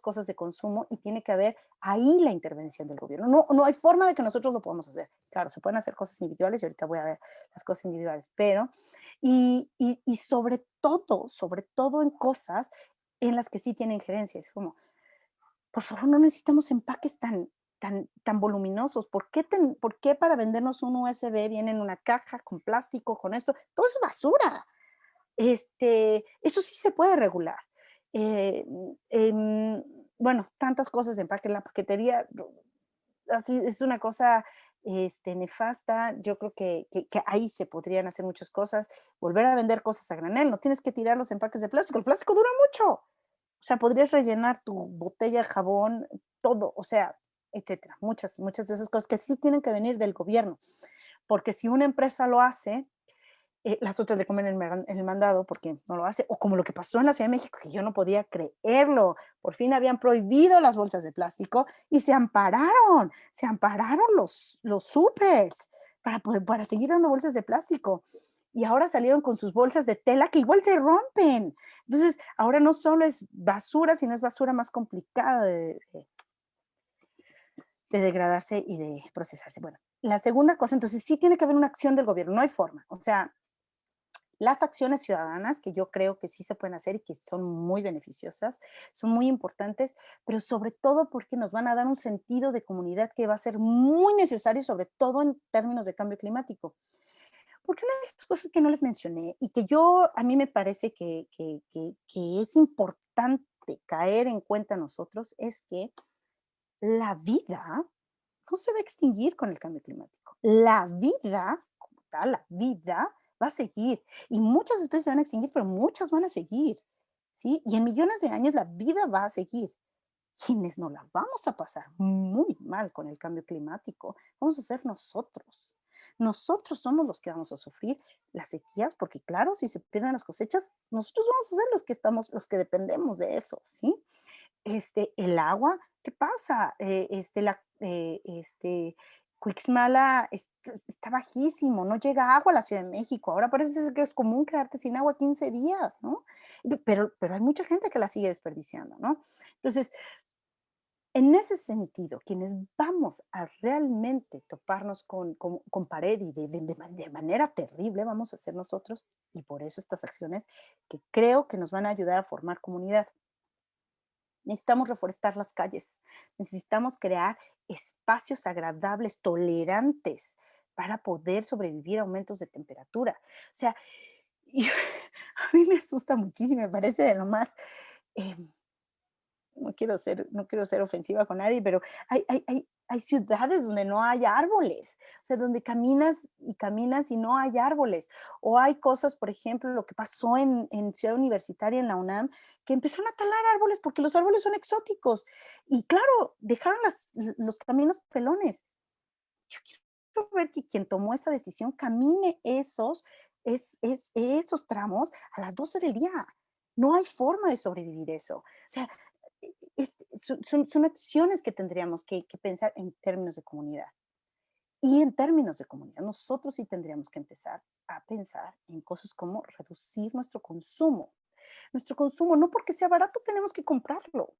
cosas de consumo y tiene que haber ahí la intervención del gobierno. No hay forma de que nosotros lo podamos hacer. Claro, se pueden hacer cosas individuales y ahorita voy a ver las cosas individuales, pero y sobre todo en cosas en las que sí tiene injerencia. Es como, por favor, no necesitamos empaques tan voluminosos. ¿Por qué para vendernos un USB viene en una caja con plástico, con esto? Todo es basura. Eso sí se puede regular. Eh, em, bueno, tantas cosas de empaque. La paquetería, así es una cosa nefasta. Yo creo que ahí se podrían hacer muchas cosas, volver a vender cosas a granel, no tienes que tirar los empaques de plástico, el plástico dura mucho. O sea, podrías rellenar tu botella de jabón, todo, o sea, etcétera. Muchas, muchas de esas cosas que sí tienen que venir del gobierno, porque si una empresa lo hace, las otras le comen el mandado porque no lo hace, o como lo que pasó en la Ciudad de México, que yo no podía creerlo, por fin habían prohibido las bolsas de plástico y se ampararon los supers para seguir dando bolsas de plástico. Y ahora salieron con sus bolsas de tela que igual se rompen. Entonces, ahora no solo es basura, sino es basura más complicada de degradarse y de procesarse. Bueno, la segunda cosa, entonces sí tiene que haber una acción del gobierno, no hay forma. O sea, las acciones ciudadanas, que yo creo que sí se pueden hacer y que son muy beneficiosas, son muy importantes, pero sobre todo porque nos van a dar un sentido de comunidad que va a ser muy necesario, sobre todo en términos de cambio climático. Porque una de las cosas que no les mencioné y que a mí me parece que es importante caer en cuenta nosotros es que la vida no se va a extinguir con el cambio climático. La vida, como tal, la vida va a seguir. Y muchas especies se van a extinguir, pero muchas van a seguir. ¿Sí? Y en millones de años la vida va a seguir. Quienes nos la vamos a pasar muy mal con el cambio climático, vamos a ser nosotros. Nosotros somos los que vamos a sufrir las sequías, porque claro, si se pierden las cosechas, nosotros vamos a ser los que dependemos de eso, ¿sí? El agua, ¿qué pasa? Cuixmala está bajísimo, no llega agua a la Ciudad de México. Ahora parece ser que es común quedarte sin agua 15 días, ¿no? Pero hay mucha gente que la sigue desperdiciando, ¿no? Entonces, en ese sentido, quienes vamos a realmente toparnos con pared y de manera terrible, vamos a ser nosotros, y por eso estas acciones que creo que nos van a ayudar a formar comunidad. Necesitamos reforestar las calles, necesitamos crear espacios agradables, tolerantes, para poder sobrevivir a aumentos de temperatura. O sea, y a mí me asusta muchísimo, me parece de lo más, em, no quiero ser ofensiva con nadie, pero hay ciudades donde no hay árboles, o sea, donde caminas y no hay árboles. O hay cosas, por ejemplo, lo que pasó en Ciudad Universitaria, en la UNAM, que empezaron a talar árboles porque los árboles son exóticos. Y claro, dejaron los caminos pelones. Yo quiero ver que quien tomó esa decisión camine esos tramos a las 12 del día. No hay forma de sobrevivir eso. O sea, son acciones que tendríamos que pensar en términos de comunidad. Y en términos de comunidad, nosotros sí tendríamos que empezar a pensar en cosas como reducir nuestro consumo. Nuestro consumo, no porque sea barato tenemos que comprarlo.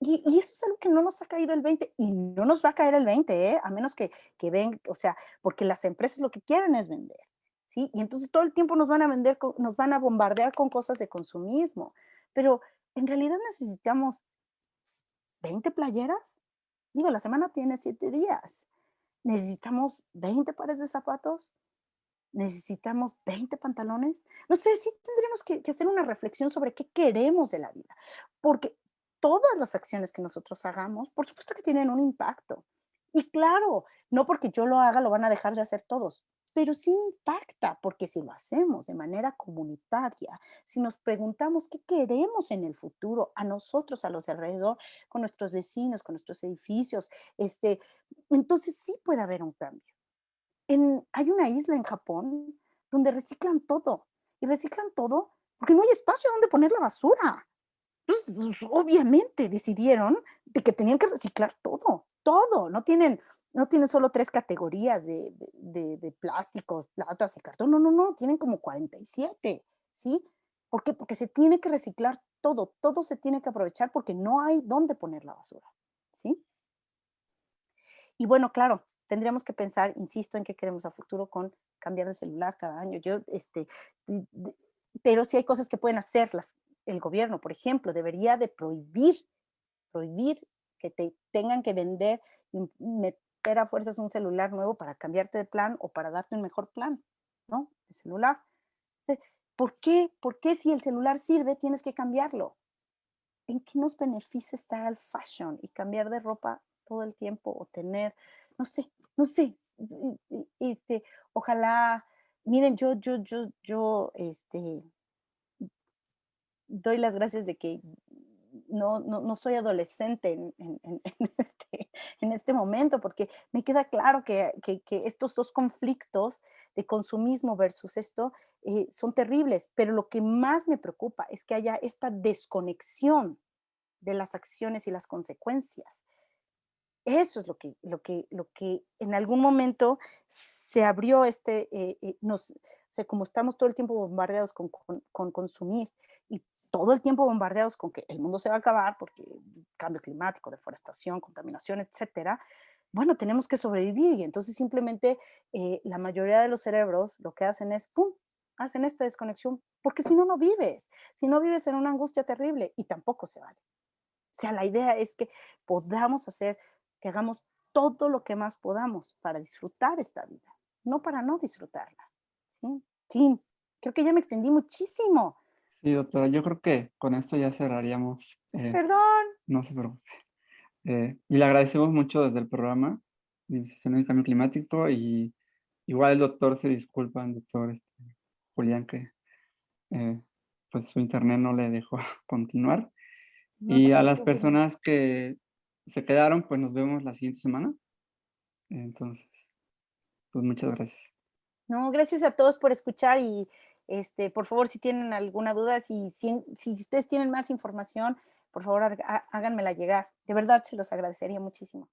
Y eso es algo que no nos ha caído el 20 y no nos va a caer el 20, ¿eh? A menos que ven, o sea, porque las empresas lo que quieren es vender, ¿sí? Y entonces todo el tiempo nos van a vender, nos van a bombardear con cosas de consumismo. Pero en realidad necesitamos 20 playeras. Digo, la semana tiene 7 días. Necesitamos 20 pares de zapatos. Necesitamos 20 pantalones. No sé, sí tendremos que hacer una reflexión sobre qué queremos de la vida. Porque todas las acciones que nosotros hagamos, por supuesto que tienen un impacto. Y claro, no porque yo lo haga lo van a dejar de hacer todos, pero sí impacta, porque si lo hacemos de manera comunitaria, si nos preguntamos qué queremos en el futuro, a nosotros, a los de alrededor, con nuestros vecinos, con nuestros edificios, entonces sí puede haber un cambio. Hay una isla en Japón donde reciclan todo, y reciclan todo porque no hay espacio donde poner la basura. Entonces, pues, obviamente decidieron de que tenían que reciclar todo, todo. No tienen solo 3 categorías de plásticos, latas y cartón. No, no, no, tienen como 47, ¿sí? ¿Por qué? Porque se tiene que reciclar todo, todo se tiene que aprovechar porque no hay dónde poner la basura, ¿sí? Y bueno, claro, tendríamos que pensar, insisto, en qué queremos a futuro con cambiar de celular cada año. Di- di- pero sí hay cosas que pueden hacer el gobierno, por ejemplo, debería de prohibir que te tengan que vender y meter a fuerzas un celular nuevo para cambiarte de plan o para darte un mejor plan, ¿no? El celular. O sea, ¿por qué? ¿Por qué si el celular sirve tienes que cambiarlo? ¿En qué nos beneficia estar al fashion y cambiar de ropa todo el tiempo o tener, no sé, ojalá, miren, doy las gracias de que no soy adolescente en este momento, porque me queda claro que estos dos conflictos de consumismo versus esto son terribles, pero lo que más me preocupa es que haya esta desconexión de las acciones y las consecuencias. Eso es lo que en algún momento se abrió o sea, como estamos todo el tiempo bombardeados con consumir y todo el tiempo bombardeados con que el mundo se va a acabar porque cambio climático, deforestación, contaminación, etcétera. Bueno, tenemos que sobrevivir y entonces simplemente la mayoría de los cerebros lo que hacen es, ¡pum!, hacen esta desconexión, porque si no, no vives. Si no vives en una angustia terrible y tampoco se vale. O sea, la idea es que podamos hacer, que hagamos todo lo que más podamos para disfrutar esta vida, no para no disfrutarla. ¿Sí? Sí, creo que ya me extendí muchísimo. Sí, doctora, yo creo que con esto ya cerraríamos. Perdón. No se preocupe. Y le agradecemos mucho desde el programa de Investigación en Cambio Climático y igual el doctor se disculpa, el doctor Julián, que eh, pues su internet no le dejó continuar. No Y se a las preocupen. personas que se quedaron, pues nos vemos la siguiente semana. Entonces, pues muchas gracias. No, gracias a todos por escuchar y por favor, si tienen alguna duda, si ustedes tienen más información, por favor, háganmela llegar. De verdad, se los agradecería muchísimo.